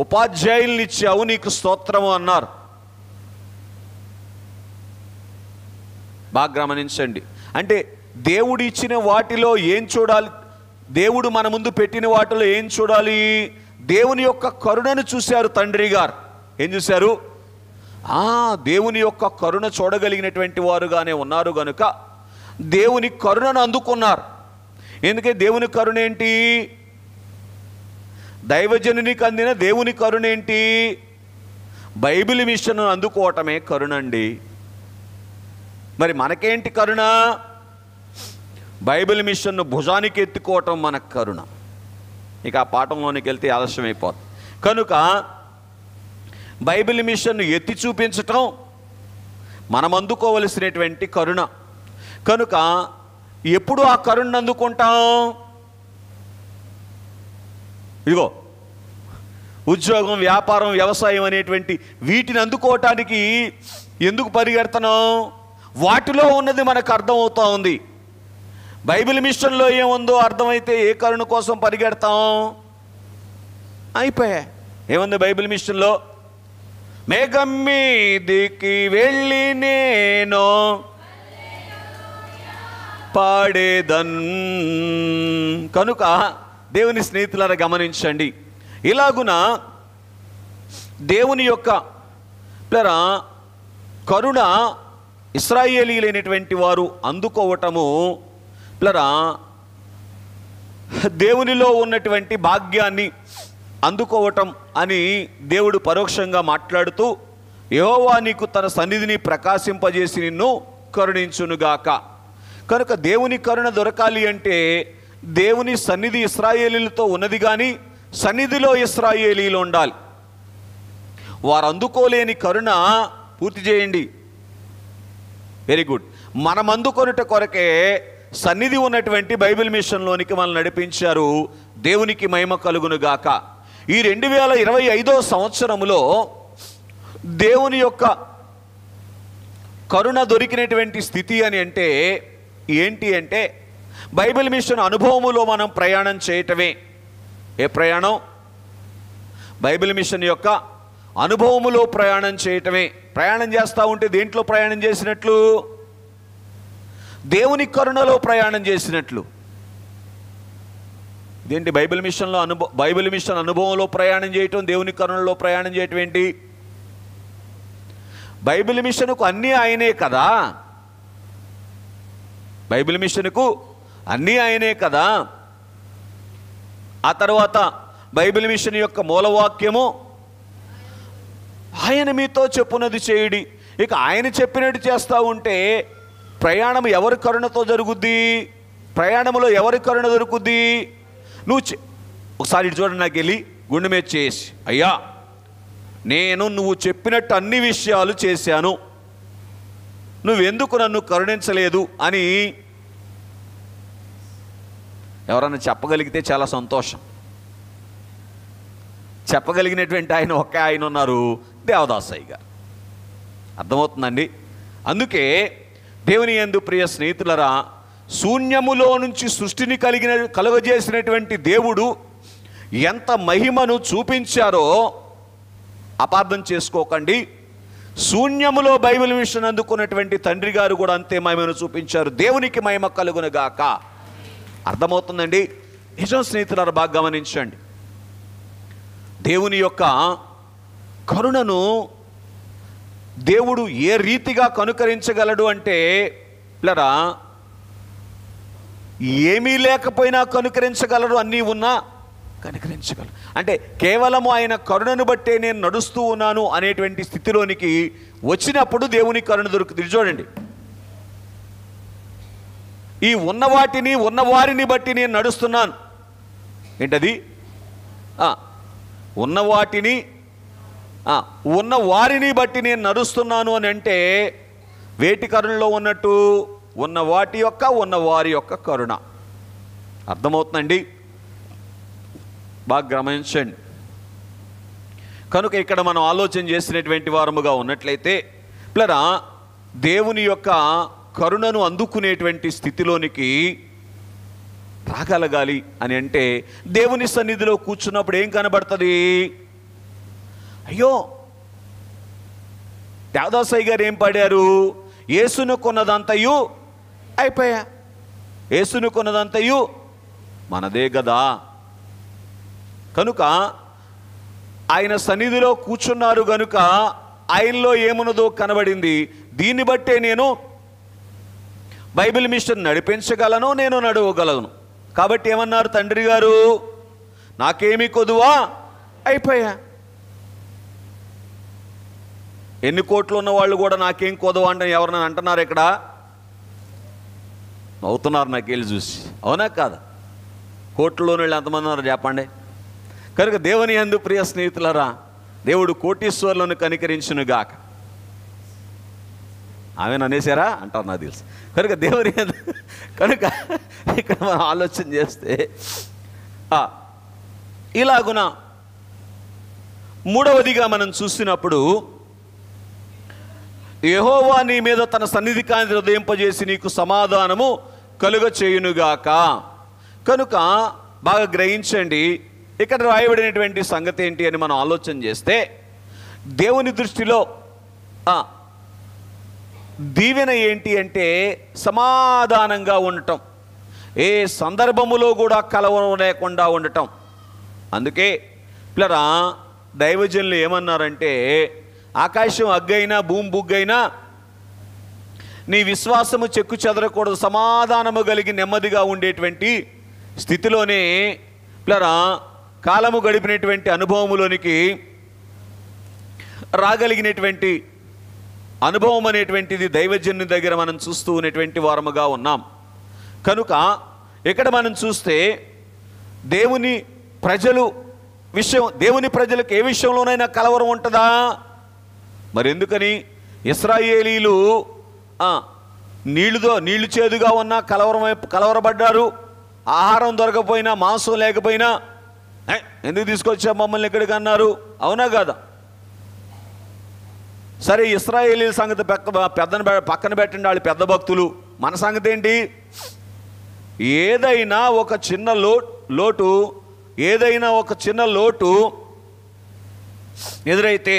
ఉపాధ్యాయులను ఇచ్చావు, నీకు స్తోత్రము అన్నారు. బాగా గమనించండి. అంటే దేవుడు ఇచ్చిన వాటిలో ఏం చూడాలి? దేవుడు మన ముందు పెట్టిన వాటిలో ఏం చూడాలి? దేవుని యొక్క కరుణను చూశారు తండ్రి గారు. ఏం చూశారు? దేవుని యొక్క కరుణ చూడగలిగినటువంటి వారుగానే ఉన్నారు గనుక దేవుని కరుణను అందుకున్నారు. ఎందుకంటే దేవుని కరుణ ఏంటి? దైవజనునికి అందిన దేవుని కరుణ ఏంటి? బైబిల్ మిషన్ అందుకోవటమే కరుణండి. మరి మనకేంటి కరుణ? బైబిల్ మిషన్ను భుజానికి ఎత్తుకోవటం మనకు కరుణ. ఇక ఆ పాఠంలోనికి వెళ్తే ఆలస్యమైపోతుంది. కనుక బైబిల్ మిషన్ను ఎత్తి చూపించటం మనం అందుకోవలసినటువంటి కరుణ. కనుక ఎప్పుడు ఆ కరుణను అందుకుంటాం? ఇదిగో ఉద్యోగం, వ్యాపారం, వ్యవసాయం అనేటువంటి వీటిని అందుకోవటానికి ఎందుకు పరిగెడుతున్నాం? వాటిలో ఉన్నది మనకు అర్థమవుతూ ఉంది. బైబిల్ మిషన్లో ఏముందో అర్థమైతే ఏ కరుణ కోసం పరిగెడతాం? అయిపోయా. ఏముంది బైబిల్ మిషన్లో? మేఘం మీదికి వెళ్ళి నేను పాడేదన్. కనుక దేవుని స్నేహితులారా గమనించండి, ఇలాగున దేవుని యొక్క కరుణ ఇశ్రాయేలీలైనటువంటి వారు అందుకోవటము దేవునిలో ఉన్నటువంటి భాగ్యాన్ని అందుకోవటం అని దేవుడు పరోక్షంగా మాట్లాడుతూ, యెహోవా నీకు తన సన్నిధిని ప్రకాశింపజేసి నిన్ను కరుణించునుగాక. కనుక దేవుని కరుణ దొరకాలి అంటే దేవుని సన్నిధి ఇశ్రాయేలీలతో ఉన్నది, కానీ సన్నిధిలో ఇశ్రాయేలీలు ఉండాలి. వారు అందుకోలేని కరుణ, పూర్తి చేయండి, వెరీ గుడ్, మనం అందుకొనుట కొరకే సన్నిధి ఉన్నటువంటి బైబిల్ మిషన్లోనికి మనల్ని నడిపించారు. దేవునికి మహిమ కలుగునుగాక. ఈ 2025వ సంవత్సరంలో దేవుని యొక్క కరుణ దొరికినటువంటి స్థితి అని అంటే ఏంటి అంటే, బైబిల్ మిషన్ అనుభవములో మనం ప్రయాణం చేయటమే. ఏ ప్రయాణం? బైబిల్ మిషన్ యొక్క అనుభవములో ప్రయాణం చేయటమే. ప్రయాణం చేస్తూ ఉంటే దేంట్లో ప్రయాణం చేసినట్లు? దేవుని కరుణలో ప్రయాణం చేసినట్లు. ఇదేంటి బైబిల్ మిషన్లో బైబిల్ మిషన్ అనుభవంలో ప్రయాణం చేయటం, దేవుని కరుణలో ప్రయాణం చేయటం ఏంటి? బైబిల్ మిషన్కు అన్నీ ఆయనే కదా. బైబిల్ మిషన్కు అన్నీ ఆయనే కదా. ఆ తర్వాత బైబిల్ మిషన్ యొక్క మూలవాక్యము, ఆయన మీతో చెప్పున్నది చేయుడి. ఇక ఆయన చెప్పినట్టు చేస్తూ ఉంటే ప్రయాణం ఎవరి కరుణతో జరుగుద్ది? ప్రయాణంలో ఎవరి కరుణ దొరుకుద్ది? ఒకసారి ఇటు చూడండి, నాకు వెళ్ళి గుండె మీద చేసి, అయ్యా నేను నువ్వు చెప్పినట్టు అన్ని విషయాలు చేశాను, నువ్వెందుకు నన్ను కరుణించలేదు అని ఎవరన్నా చెప్పగలిగితే చాలా సంతోషం. చెప్పగలిగినటువంటి ఆయన ఒకే ఆయన ఉన్నారు, దేవదాసయ్య గారు. అర్థమవుతుందండి? అందుకే దేవుని యందు ప్రియ స్నేహితులరా, శూన్యములో నుంచి సృష్టిని కలుగజేసినటువంటి దేవుడు ఎంత మహిమను చూపించారో అపార్థం చేసుకోకండి. శూన్యములో బైబిల్ మిషన్ అందుకున్నటువంటి తండ్రి గారు కూడా అంతే మహిమను చూపించారు. దేవునికి మహిమ కలుగునుగాక. అర్థమవుతుందండి? నిజం స్నేహితులారా, బాగా గమనించండి. దేవుని యొక్క కరుణను దేవుడు ఏ రీతిగా కనుకరించగలడు అంటే, పిల్లరా, ఏమీ లేకపోయినా కనుకరించగలరు, అన్నీ ఉన్నా కనుకరించగలరు. అంటే కేవలము ఆయన కరుణను బట్టే నేను నడుస్తూ ఉన్నాను అనేటువంటి స్థితిలోనికి వచ్చినప్పుడు దేవుని కరుణ దొరుకుతుంది. చూడండి, ఈ ఉన్నవాటిని ఉన్నవారిని బట్టి నేను నడుస్తున్నాను. ఏంటది? ఉన్నవాటిని ఉన్న వారిని బట్టి నేను నడుస్తున్నాను అని అంటే వేటి కరుణలో ఉన్నట్టు? ఉన్న వాటి యొక్క ఉన్న వారి యొక్క కరుణ. అర్థమవుతుందండి? బాగా గమనించండి. కనుక ఇక్కడ మనం ఆలోచన చేసినటువంటి వారముగా ఉన్నట్లయితే పిల్లరా, దేవుని యొక్క కరుణను అందుకునేటువంటి స్థితిలోనికి రాగలగాలి అని అంటే దేవుని సన్నిధిలో కూర్చున్నప్పుడు ఏం కనబడుతుంది? అయ్యో, దేవదాసయ్య గారు ఏం పాడారు? యేసును కొన్నదంతయు అయిపోయా, యేసును కొన్నదంతయు మనదే కదా. కనుక ఆయన సన్నిధిలో కూర్చున్నారు గనుక ఆయనలో ఏమున్నదో కనబడింది. దీన్ని బట్టే నేను బైబిల్ మిషన్ నడిపించగలను, నేను నడవగలను. కాబట్టి ఏమన్నారు తండ్రి గారు? నాకేమీ కొదువా, అయిపోయా. ఎన్ని కోట్లు ఉన్న వాళ్ళు కూడా నాకేం కొదవా అంటే ఎవరన్నా అంటున్నారు ఇక్కడ? అవుతున్నారు నాకు వెళ్ళి చూసి. అవునా కాదా? కోట్లలోని వాళ్ళు ఎంతమంది ఉన్నారు చెప్పండి? కనుక దేవుని యందు ప్రియ స్నేహితులరా, దేవుడు కోటీశ్వర్లను కనికరించునుగాక. ఆమె అనేసారా అంటారు నాకు తెలుసు. కనుక దేవుని యందు, కనుక ఇక్కడ మనం ఆలోచన చేస్తే ఇలాగున మూడవదిగా మనం చూసినప్పుడు, యెహోవా నీ మీద తన సన్నిధి కాంతి ఉదయింపజేసి నీకు సమాధానము కలుగ చేయునుగాక. కనుక బాగా గ్రహించండి, ఇక్కడ రాయబడినటువంటి సంగతి ఏంటి అని మనం ఆలోచన చేస్తే, దేవుని దృష్టిలో దీవెన ఏంటి అంటే సమాధానంగా ఉండటం, ఏ సందర్భములో కూడా కలవరం లేకుండా ఉండటం. అందుకే పిల్లరా, దైవజనులు ఏమన్నారంటే, ఆకాశం అగ్గైనా భూమి బుగ్గైనా నీ విశ్వాసము చెక్కు చెదరకూడదు, సమాధానము కలిగి నెమ్మదిగా ఉండేటువంటి స్థితిలోనే పిల్లరా కాలము గడిపినటువంటి అనుభవములోనికి రాగలిగినటువంటి అనుభవం అనేటువంటిది దైవజనుని దగ్గర మనం చూస్తూ ఉన్నటువంటి వారముగా ఉన్నాం. కనుక ఇక్కడ మనం చూస్తే దేవుని ప్రజలకు ఏ విషయంలోనైనా కలవరం ఉంటుందా? మరి ఎందుకని ఇశ్రాయేలీలు నీళ్లు చేదుగా ఉన్నా కలవరపడ్డారు. ఆహారం దొరకపోయినా, మాంసం లేకపోయినా ఎందుకు తీసుకొచ్చా మమ్మల్ని ఎక్కడికి అన్నారు? అవునా కాదా? సరే, ఇశ్రాయేలీల సంగతి పక్కన పెట్టండి, వాళ్ళు పెద్ద భక్తులు. మన సంగతి ఏంటి? ఏదైనా ఒక చిన్న లోటు ఎదురైతే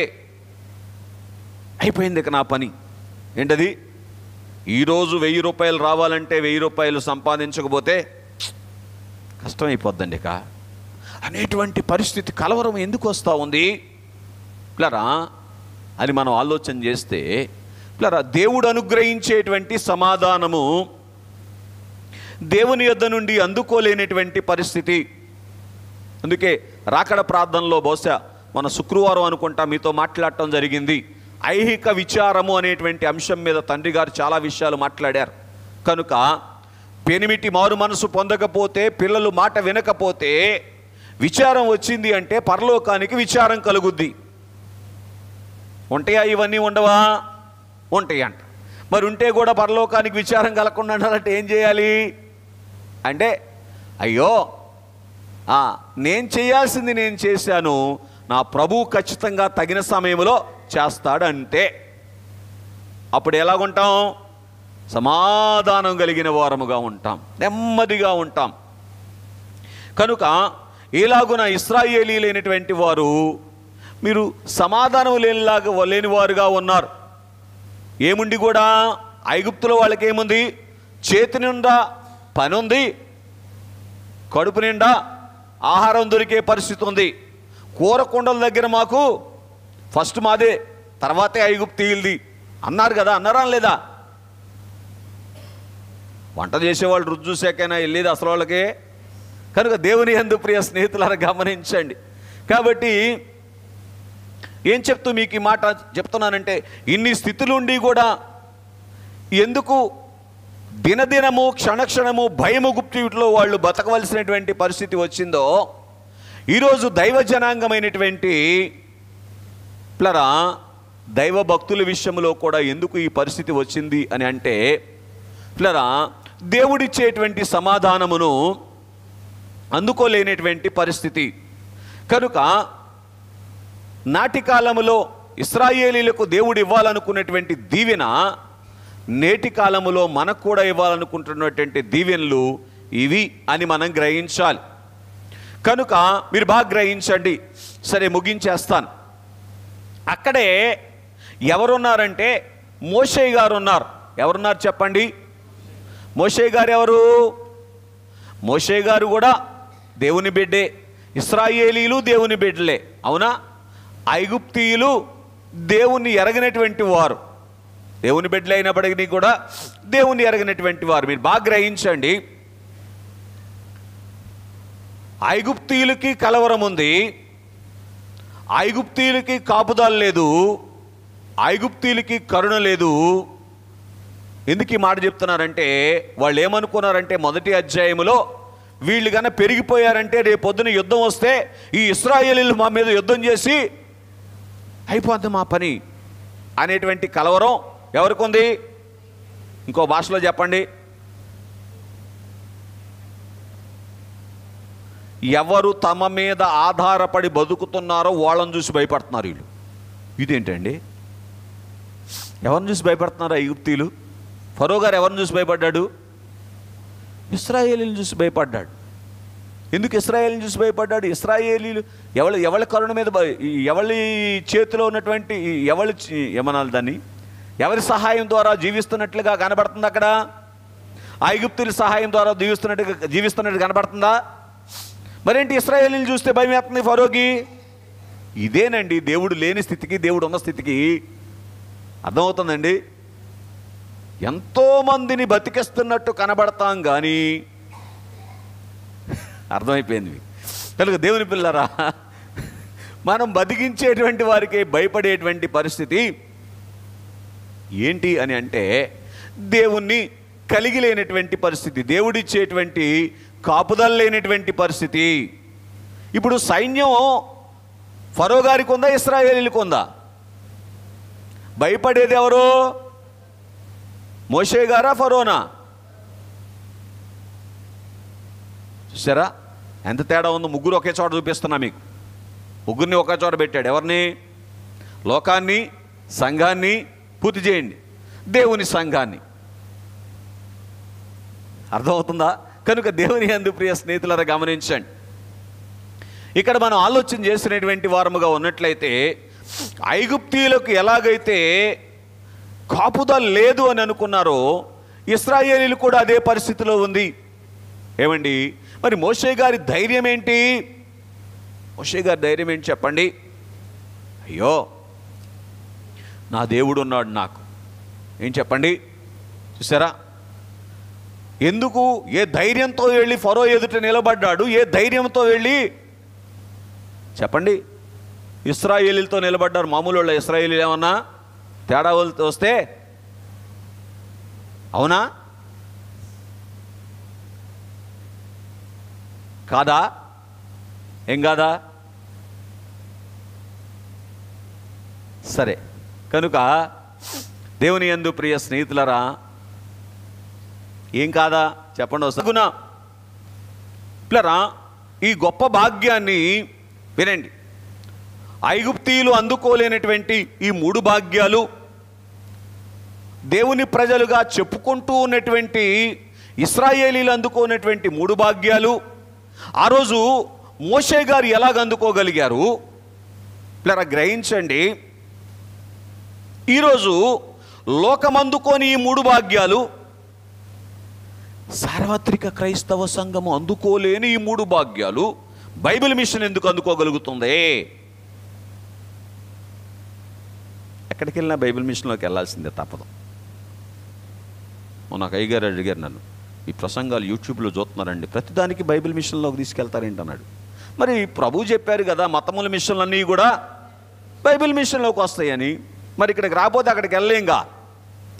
అయిపోయింది ఇక నా పని. ఏంటది? ఈరోజు 1000 రూపాయలు రావాలంటే 1000 రూపాయలు సంపాదించకపోతే కష్టమైపోద్దండి ఇక అనేటువంటి పరిస్థితి, కలవరం ఎందుకు వస్తూ ఉంది పిల్లరా అని మనం ఆలోచన చేస్తే, పిల్లరా దేవుడు అనుగ్రహించేటువంటి సమాధానము దేవుని యొద్ద నుండి అందుకోలేనటువంటి పరిస్థితి. అందుకే రాకడ ప్రార్థనలో బహుశా మన శుక్రవారం అనుకుంటా మీతో మాట్లాడటం జరిగింది. ఐహిక విచారము అనేటువంటి అంశం మీద తండ్రి గారు చాలా విషయాలు మాట్లాడారు. కనుక పెనిమిటి మారు మనసు పొందకపోతే, పిల్లలు మాట వినకపోతే విచారం వచ్చింది అంటే పరలోకానికి విచారం కలుగుద్ది. ఉంటాయా? ఇవన్నీ ఉండవా? ఉంటాయి అంట. మరి ఉంటే కూడా పరలోకానికి విచారం కలగకుండా ఉండాలంటే ఏం చేయాలి అంటే, అయ్యో నేను చేయాల్సింది నేను చేశాను, నా ప్రభువు ఖచ్చితంగా తగిన సమయంలో చేస్తాడంటే అప్పుడు ఎలాగుంటాం? సమాధానం కలిగిన వారముగా ఉంటాం, నెమ్మదిగా ఉంటాం. కనుక ఎలాగున ఇశ్రాయేలీలైనటువంటి వారు మీరు సమాధానం లేనివారుగా ఉన్నారు. ఏముండి కూడా ఐగుప్తులో వాళ్ళకి ఏముంది? చేతి నిండా పని ఉంది, కడుపు నిండా ఆహారం దొరికే పరిస్థితి ఉంది. కూర కుండల దగ్గర మాకు ఫస్ట్ మాదే, తర్వాతే ఐగుప్తీయులది అన్నారు కదా, అన్నారా లేదా? వంట చేసేవాళ్ళు రుచి చూసాకైనా వెళ్ళేది అసలు వాళ్ళకే. కనుక దేవుని యందు ప్రియ స్నేహితులారా గమనించండి. కాబట్టి ఏం చెప్తూ మీకు ఈ మాట చెప్తున్నానంటే, ఇన్ని స్థితులుండి కూడా ఎందుకు దినదినము క్షణక్షణము భయము గుప్తిలో వాళ్ళు బతకవలసినటువంటి పరిస్థితి వచ్చిందో, ఈరోజు దైవ జనాంగమైనటువంటి ప్లరా దైవ భక్తుల విషయంలో కూడా ఎందుకు ఈ పరిస్థితి వచ్చింది అని అంటే, ప్లరా దేవుడిచ్చేటువంటి సమాధానమును అందుకోలేనటువంటి పరిస్థితి. కనుక నాటి కాలములో ఇశ్రాయేలీలకు దేవుడు ఇవ్వాలనుకున్నటువంటి దీవెన నేటి కాలములో మనకు కూడా ఇవ్వాలనుకుంటున్నటువంటి దీవెనలు ఇవి అని మనం గ్రహించాలి. కనుక మీరు బాగా గ్రహించండి. సరే, ముగించేస్తాను. అక్కడే ఎవరున్నారంటే మోషే గారు ఉన్నారు. ఎవరున్నారు చెప్పండి? మోషే గారు ఎవరు? మోషే గారు కూడా దేవుని బిడ్డే, ఇశ్రాయేలీలు దేవుని బిడ్డలే, అవునా? ఐగుప్తీయులు దేవుణ్ణి ఎరగినటువంటి వారు, దేవుని బిడ్డలు అయినప్పటికీ కూడా దేవుణ్ణి ఎరగినటువంటి వారు. మీరు బాగా గ్రహించండి. ఐగుప్తీయులకి కలవరం ఉంది, ఐగుప్తీయులకి కాపుదల లేదు, ఐగుప్తీయులకి కరుణ లేదు. ఎందుకు ఈ మాట చెప్తున్నారంటే, వాళ్ళు ఏమనుకున్నారంటే మొదటి అధ్యాయములో వీళ్ళు కన్నా పెరిగిపోయారంటే రేపొద్దున యుద్ధం వస్తే ఈ ఇశ్రాయేలీలు మా మీద యుద్ధం చేసి అయిపోద్ది మా పని అనేటువంటి కలవరం ఎవరికి ఉంది? ఇంకో భాషలో చెప్పండి, ఎవరు తమ మీద ఆధారపడి బతుకుతున్నారో వాళ్ళని చూసి భయపడుతున్నారు వీళ్ళు. ఇదేంటండి? ఎవరిని చూసి భయపడుతున్నారు ఐగుప్తీయులు? ఫరో గారు ఎవరిని చూసి భయపడ్డాడు? ఇశ్రాయేలీలను చూసి భయపడ్డాడు. ఎందుకు ఇశ్రాయేలీని చూసి భయపడ్డాడు? ఇశ్రాయేలీలు ఎవరి కరుణ మీద, ఎవరి చేతిలో ఉన్నటువంటి, ఏమనాలి దాన్ని, ఎవరి సహాయం ద్వారా జీవిస్తున్నట్లుగా కనబడుతుంది అక్కడ? ఐగుప్తీయుల సహాయం ద్వారా జీవిస్తున్నట్టు కనబడుతుందా? మరేంటి ఇశ్రాయేలీలు చూస్తే భయం వేస్తుంది ఫరోకి? ఇదేనండి దేవుడు లేని స్థితికి దేవుడు ఉన్న స్థితికి అర్థమవుతుందండి. ఎంతోమందిని బతికిస్తున్నట్టు కనబడతాం కానీ అర్థమైపోయింది. కనుక దేవుని పిల్లరా, మనం బతికించేటువంటి వారికి భయపడేటువంటి పరిస్థితి ఏంటి అని అంటే, దేవుణ్ణి కలిగి లేనటువంటి పరిస్థితి, దేవుడిచ్చేటువంటి కాపుదల లేనటువంటి పరిస్థితి. ఇప్పుడు సైన్యం ఫరో గారికి ఉందా, ఇశ్రాయేలీలకు ఉందా? భయపడేది ఎవరు? మోషే గారా, ఫరోనా? చూసారా ఎంత తేడా ఉందో? ముగ్గురు ఒకే చోట చూపిస్తున్నా మీకు. ముగ్గురిని ఒకే చోట పెట్టాడు. ఎవరిని? లోకాన్ని, సంఘాన్ని పూర్తి చేయండి, దేవుని సంఘాన్ని. అర్థమవుతుందా? కనుక దేవుని యందు ప్రియ స్నేహితులారా గమనించండి. ఇక్కడ మనం ఆలోచన చేసినటువంటి వారముగా ఉన్నట్లయితే, ఐగుప్తీయులకు ఎలాగైతే కాపుదల లేదు అని అనుకున్నారో, ఇశ్రాయేలీలు కూడా అదే పరిస్థితిలో ఉంది. ఏమండి, మరి మోషే గారి ధైర్యం ఏంటి? మోషే గారి ధైర్యం ఏంటి చెప్పండి? అయ్యో, నా దేవుడు ఉన్నాడు నాకు. ఏం చెప్పండి? చూసారా ఎందుకు, ఏ ధైర్యంతో వెళ్ళి ఫరో ఎదుట నిలబడ్డాడు, ఏ ధైర్యంతో వెళ్ళి చెప్పండి. ఇశ్రాయేలీలతో నిలబడ్డారు. మామూలు వాళ్ళు ఇశ్రాయేలీలు ఏమన్నా తేడా వస్తే అవునా కాదా? ఏం కాదా? సరే, కనుక దేవుని యందు ప్రియ స్నేహితులరా, ఏం కాదా చెప్పండి వస్తున్నా పిల్లరా. ఈ గొప్ప భాగ్యాన్ని వినండి. ఐగుప్తీయులు అందుకోలేనటువంటి ఈ 3 భాగ్యాలు, దేవుని ప్రజలుగా చెప్పుకుంటూ ఉన్నటువంటి ఇశ్రాయేలీలు అందుకోనటువంటి 3 భాగ్యాలు ఆ రోజు మోషే గారు ఎలాగ అందుకోగలిగారు పిల్లరా గ్రహించండి. ఈరోజు లోకమందుకోని ఈ 3 భాగ్యాలు, సార్వత్రిక క్రైస్తవ సంఘము అందుకోలేని ఈ 3 భాగ్యాలు బైబిల్ మిషన్ ఎందుకు అందుకోగలుగుతుంది? ఎక్కడికి వెళ్ళినా బైబిల్ మిషన్లోకి వెళ్ళాల్సిందే, తప్పదు. నాకు అయ్యగారు అడిగారు నన్ను, ఈ ప్రసంగాలు యూట్యూబ్లో చూస్తున్నారండి, ప్రతిదానికి బైబిల్ మిషన్లోకి తీసుకెళ్తారేంటి అన్నాడు. మరి ప్రభు చెప్పారు కదా మతముల మిషన్లన్నీ కూడా బైబిల్ మిషన్లోకి వస్తాయని. మరి ఇక్కడికి రాబోతే అక్కడికి వెళ్ళలేంగా.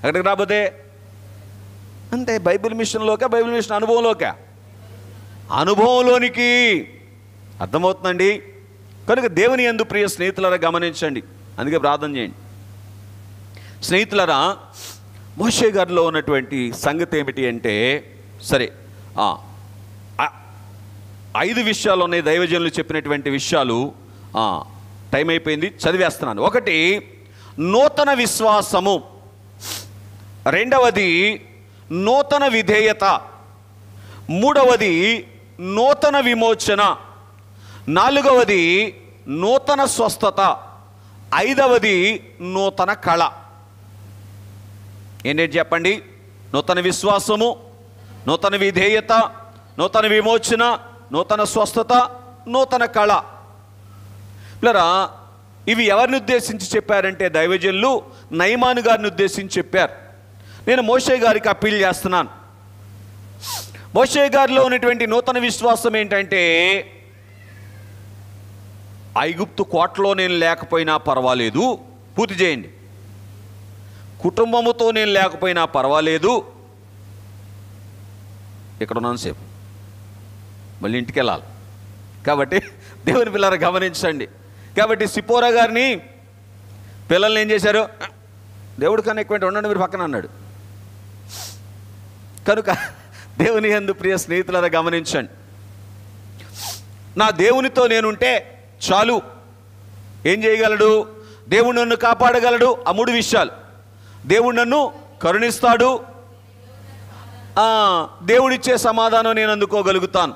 అక్కడికి రాబోతే అంటే బైబిల్ మిషన్లోకే, బైబిల్ మిషన్ అనుభవంలోనికి. అర్థమవుతుందండి. కనుక దేవుని యందు ప్రియ స్నేహితులరా గమనించండి. అందుకే ప్రార్థన చేయండి. స్నేహితులరా, మోషే గారిలో ఉన్నటువంటి సంగతి ఏమిటి అంటే, సరే 5 విషయాలు ఉన్నాయి దైవజనులు చెప్పినటువంటి విషయాలు. టైం అయిపోయింది, చదివేస్తున్నాను. 1, నూతన విశ్వాసము. 2వది నూతన విధేయత. 3వది నూతన విమోచన. 4వది నూతన స్వస్థత. 5వది నూతన కళ. ఏంటంటే చెప్పండి. నూతన విశ్వాసము, నూతన విధేయత, నూతన విమోచన, నూతన స్వస్థత, నూతన కళ. పిల్లరా, ఇవి ఎవరిని ఉద్దేశించి చెప్పారంటే దైవజనులు నయమాను గారిని ఉద్దేశించి చెప్పారు. నేను మోషే గారికి అప్పీల్ చేస్తున్నాను. మోషే గారిలో ఉన్నటువంటి నూతన విశ్వాసం ఏంటంటే, ఐగుప్తు కోటలో నేను లేకపోయినా పర్వాలేదు, పూర్తి చేయండి. కుటుంబముతో నేను లేకపోయినా పర్వాలేదు, ఇక్కడ ఉన్నాను సేపు, మళ్ళీ ఇంటికి వెళ్ళాలి. కాబట్టి దేవుని పిల్లలు గమనించండి. కాబట్టి సిపోరా గారిని పిల్లల్ని ఏం చేశారు? దేవుడి కన్నా ఎక్కువ ఉండండి మీరు పక్కన అన్నాడు. కనుక దేవుని యందు ప్రియ స్నేహితులను గమనించండి. నా దేవునితో నేనుంటే చాలు. ఏం చేయగలడు? దేవుడు నన్ను కాపాడగలడు. ఆ 3 విషయాలు. దేవుడు నన్ను కరుణిస్తాడు, దేవుడిచ్చే సమాధానం నేను అందుకోగలుగుతాను.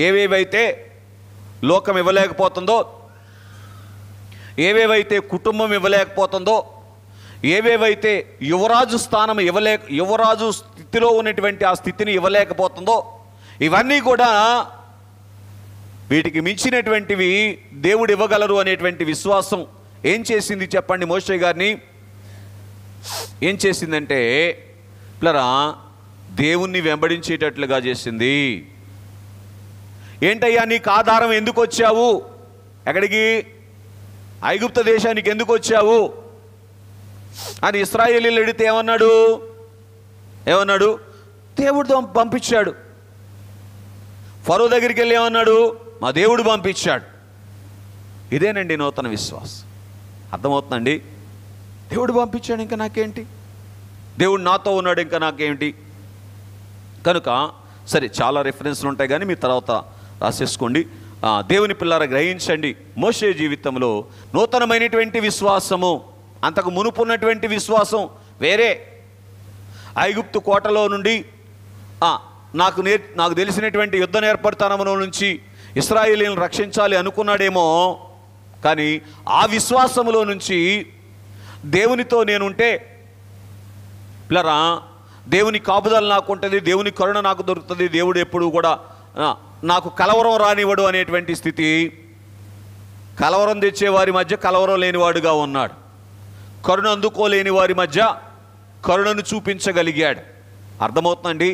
ఏవేవైతే లోకం ఇవ్వలేకపోతుందో, ఏవేవైతే కుటుంబం ఇవ్వలేకపోతుందో, ఏవేవైతే యువరాజు స్థానం యువరాజు స్థితిలో ఉన్నటువంటి ఆ స్థితిని ఇవ్వలేకపోతుందో, ఇవన్నీ కూడా వీటికి మించినటువంటివి దేవుడు ఇవ్వగలరు అనేటువంటి విశ్వాసం ఏం చేసింది చెప్పండి? మోషే గారిని ఏం చేసిందంటే పిల్లరా, దేవుణ్ణి వెంబడించేటట్లుగా చేసింది. ఏంటయ్యా నీకు ఆధారం ఎందుకు వచ్చావు? ఎక్కడికి? ఐగుప్త దేశానికి ఎందుకు వచ్చావు అని ఇశ్రాయేలీయులు అడిగితే ఏమన్నాడు? దేవుడితో పంపించాడు. ఫరో దగ్గరికి వెళ్ళి ఏమన్నాడు? మా దేవుడు పంపించాడు. ఇదేనండి నూతన విశ్వాసం. అర్థమవుతుందండి? దేవుడు పంపించాడు, ఇంకా నాకేంటి? దేవుడు నాతో ఉన్నాడు, ఇంకా నాకేంటి? కనుక సరే, చాలా రెఫరెన్స్లు ఉంటాయి కానీ మీ తర్వాత రాసేసుకోండి. దేవుని పిల్లారా గ్రహించండి. మోషే జీవితంలో నూతనమైనటువంటి విశ్వాసము, అంతకు మునుపున్నటువంటి విశ్వాసం వేరే. ఐగుప్తు కోటలో నుండి నాకు తెలిసినటువంటి యుద్ధ నేర్పరితనములో నుంచి ఇశ్రాయేలీయులను రక్షించాలి అనుకున్నాడేమో, కానీ ఆ విశ్వాసములో నుంచి దేవునితో నేనుంటే పిల్లరా, దేవుని కాపుదల నాకు ఉంటుంది, దేవుని కరుణ నాకు దొరుకుతుంది, దేవుడు ఎప్పుడు కూడా నాకు కలవరం రానివ్వడు అనేటువంటి స్థితి. కలవరం తెచ్చేవారి మధ్య కలవరం లేనివాడుగా ఉన్నాడు. కరుణ అందుకోలేని వారి మధ్య కరుణను చూపించగలిగాడు. అర్థమవుతుందండి?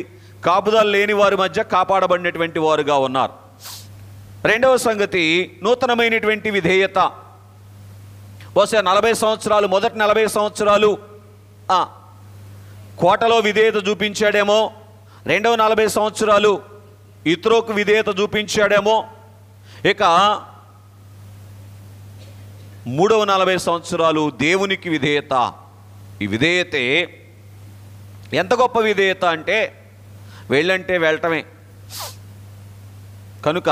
కాపుదల లేని వారి మధ్య కాపాడబడినటువంటి వారుగా ఉన్నారు. రెండవ సంగతి నూతనమైనటువంటి విధేయత. బహుశా 40 సంవత్సరాలు, మొదటి 40 సంవత్సరాలు కోటలో విధేయత చూపించాడేమో, రెండవ 40 సంవత్సరాలు ఇతరులకు విధేయత చూపించాడేమో, ఇక మూడవ 40 సంవత్సరాలు దేవునికి విధేయత. ఈ విధేయతే ఎంత గొప్ప విధేయత అంటే వెళ్ళంటే వెళ్ళటమే. కనుక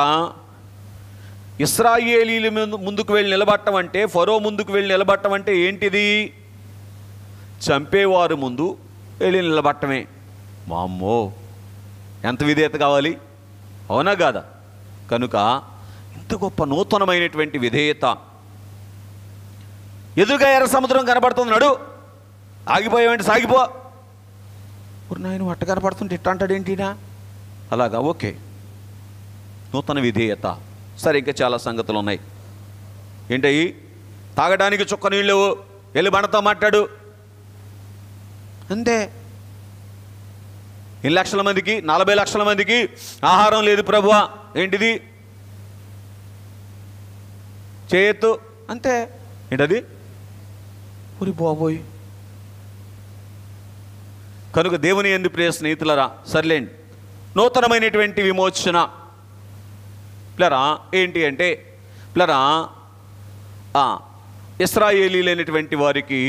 ఇశ్రాయేలీల ముందుకు వెళ్ళి నిలబడటం అంటే, ఫరో ముందుకు వెళ్ళి నిలబడటం అంటే ఏంటిది? చంపేవారు ముందు వెళ్ళి నిలబడటమే. వామ్మో, ఎంత విధేయత కావాలి, అవునా కాదా? కనుక ఇంత గొప్ప నూతనమైనటువంటి విధేయత. ఎదురుగా ఎర్ర సముద్రం కనబడుతున్నాడు, ఆగిపోయామంటే సాగిపో. నాయన అట్ట కనపడుతుంటే ఇట్ట అంటాడేంటినా? అలాగా, ఓకే, నూతన విధేయత. సరే, ఇంకా చాలా సంగతులు ఉన్నాయి. ఏంటయ్యి? తాగడానికి చుక్క నీళ్ళు వెళ్ళి బండతో మాట్లాడు అంతే. ఎన్ని లక్షల మందికి? 40 లక్షల మందికి ఆహారం లేదు ప్రభువా, ఏంటిది? చేయొద్దు అంతే. ఏంటది? ఊరి బాబోయ్. కనుక దేవుని యందు ప్రియ స్నేహితులరా, సర్లేండి, నూతనమైనటువంటి విమోచన పిల్లరా ఏంటి అంటే, పిల్లరా ఇశ్రాయేలీలైనటువంటి వారికి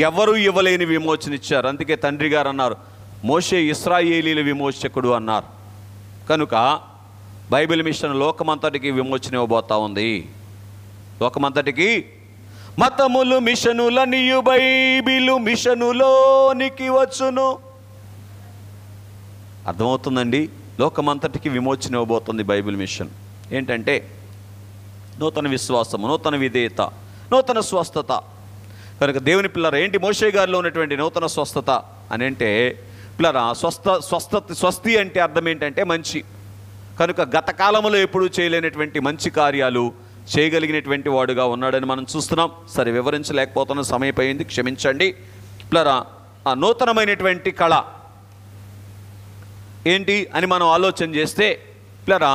ఎవరు ఇవ్వలేని విమోచన ఇచ్చారు. అందుకే తండ్రి గారు అన్నారు, మోషే ఇశ్రాయేలీల విమోచకుడు అన్నారు. కనుక బైబిల్ మిషన్ లోకమంతటికి విమోచన ఇవ్వబోతా ఉంది. లోకమంతటికి మతములు మిషనులనియు బైబిలు మిషనులోనికి వచ్చును. అర్థమవుతుందండి? లోకమంతటికి విమోచన ఇవ్వబోతుంది బైబిల్ మిషన్. ఏంటంటే నూతన విశ్వాసము, నూతన విధేయత, నూతన స్వస్థత. కనుక దేవుని పిల్లర ఏంటి మోషే గారిలో ఉన్నటువంటి నూతన స్వస్థత అని అంటే, పిల్లరా స్వస్తి అంటే అర్థం ఏంటంటే మంచి. కనుక గత కాలంలో ఎప్పుడూ చేయలేనటువంటి మంచి కార్యాలు చేయగలిగినటువంటి వాడుగా ఉన్నాడని మనం చూస్తున్నాం. సరే, వివరించలేకపోతున్న సమయం అయింది, క్షమించండి. పిల్లరా ఆ నూతనమైనటువంటి కళ ఏంటి అని మనం ఆలోచన చేస్తే, పిల్లరా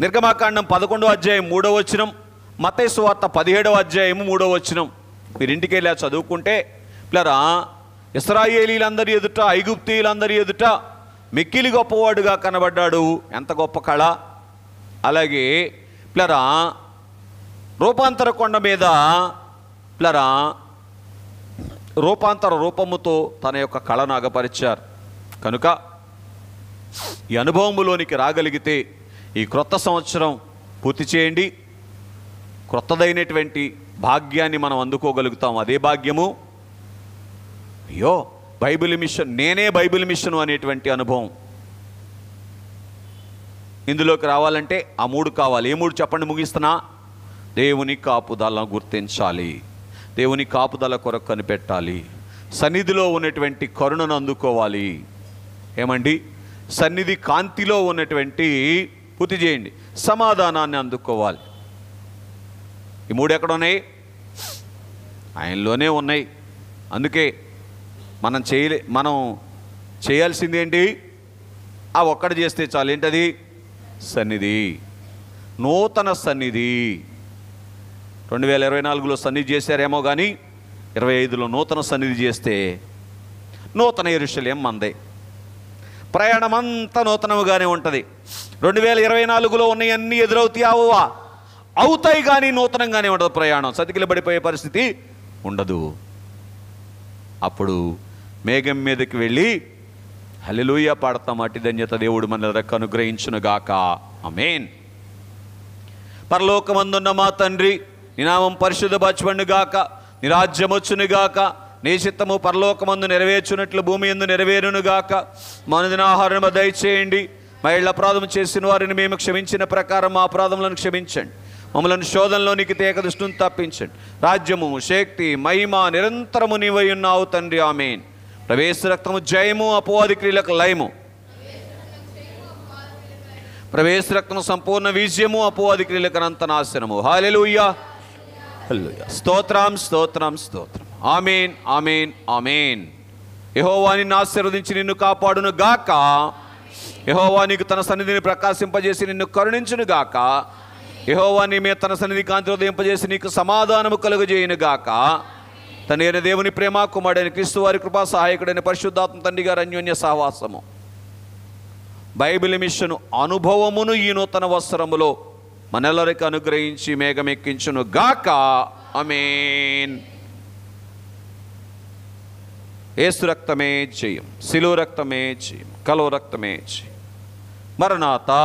నిర్గమాకాండం 11వ అధ్యాయం 3వ వచనం, మత్తయి సువార్త 17వ అధ్యాయం 3వ వచనం మీరు ఇంటికి వెళ్ళా చదువుకుంటే, పిల్లరా ఇశ్రాయేలీలందరి ఎదుట, ఐగుప్తీయులందరి ఎదుట మిక్కిలి గొప్పవాడుగా కనబడ్డాడు. ఎంత గొప్ప కళ! అలాగే పిల్లరా రూపాంతర కొండ మీద పిల్లరా రూపాంతర రూపముతో తన యొక్క కళను అగపరిచారు. కనుక ఈ అనుభవములోనికి రాగలిగితే ఈ క్రొత్త సంవత్సరం పూర్తి చేయండి, క్రొత్తదైనటువంటి భాగ్యాన్ని మనం అందుకోగలుగుతాం. అదే భాగ్యము, అయ్యో బైబిల్ మిషన్, నేనే బైబిల్ మిషను అనేటువంటి అనుభవం ఇందులోకి రావాలంటే ఆ 3 కావాలి. ఏ 3 చెప్పండి, ముగిస్తున్నా. దేవుని కాపుదలను గుర్తించాలి, దేవుని కాపుదల కొరకు కనిపెట్టాలి, సన్నిధిలో ఉన్నటువంటి కరుణను అందుకోవాలి. ఏమండి? సన్నిధి కాంతిలో ఉన్నటువంటి, పూర్తి చేయండి, సమాధానాన్ని అందుకోవాలి. ఈ 3 ఎక్కడ ఉన్నాయి? ఆయనలోనే ఉన్నాయి. అందుకే మనం చేయాల్సింది ఏంటి? ఆ ఒక్కటి చేస్తే చాలు. ఏంటది? సన్నిధి, నూతన సన్నిధి. 2024లో సన్నిధి చేశారేమో కానీ 25లో నూతన సన్నిధి చేస్తే నూతన యెరూషలేము మందే. ప్రయాణం అంతా నూతనముగానే ఉంటుంది. 2024లో ఉన్నవన్నీ ఎదురవుతాయి, అవుతాయి కానీ నూతనంగానే ఉండదు. ప్రయాణం సతికిలబడిపోయే పరిస్థితి ఉండదు. అప్పుడు మేఘం మీదకి వెళ్ళి హల్లెలూయా పాడతాం. అట్టి ధన్యత దేవుడు మనకు అనుగ్రహించునుగాక. ఆమేన్. పరలోకమందున్న మా తండ్రి, నీ నామం పరిశుద్ధపరచబడునుగాక, నీ రాజ్యం వచ్చునుగాక, నీ చిత్తము పరలోకమందు నెరవేర్చున్నట్లు భూమి యందు నెరవేరునుగాక. మా అనుదిన ఆహారము దయచేయండి. మా ఇళ్ళ అపరాధం చేసిన వారిని మేము క్షమించిన ప్రకారం మా అపరాధములను క్షమించండి. మమ్మల్ని శోధనలోనికి తేక దృష్టిని తప్పించండి. రాజ్యము, శక్తి, మహిమ నిరంతరము నీవై ఉన్నావు తండ్రి. ఆమేన్. ప్రవేశ రక్తము జయము, అపవాది క్రియలకు లయము. ప్రవేశ రక్తము సంపూర్ణ విజయము, అపవాది క్రియలకు అనంత నాశనము. హల్లెలూయా, హల్లెలూయా. స్తోత్రం, స్తోత్రం, స్తోత్రం. ఆమేన్, ఆమేన్, ఆమేన్. యెహోవా నిన్ను ఆశీర్వదించి నిన్ను కాపాడును గాక. యెహోవా నీకు తన సన్నిధిని ప్రకాశింపజేసి నిన్ను కరుణించునుగాక. యెహోవా నీ మీద తన సన్నిధి కాంతి ఉదయింపజేసి నీకు సమాధానము కలుగజేయునుగాక. తండ్రి అయిన దేవుని ప్రేమ, కుమారుడైన క్రీస్తు వారి కృపా, సహాయకుడైన పరిశుద్ధాత్మ తండ్రి గారి అన్యోన్య సహవాసము, బైబిల్ మిషన్ అనుభవమును ఈ నూతన వస్త్రములో మనెల్లరికి అనుగ్రహించి మేఘమెక్కించును గాక. ఆమేన్. యేసు రక్తమే జయం, శిలువ రక్తమే జయం, కలువ రక్తమే జయం. మరణాతా.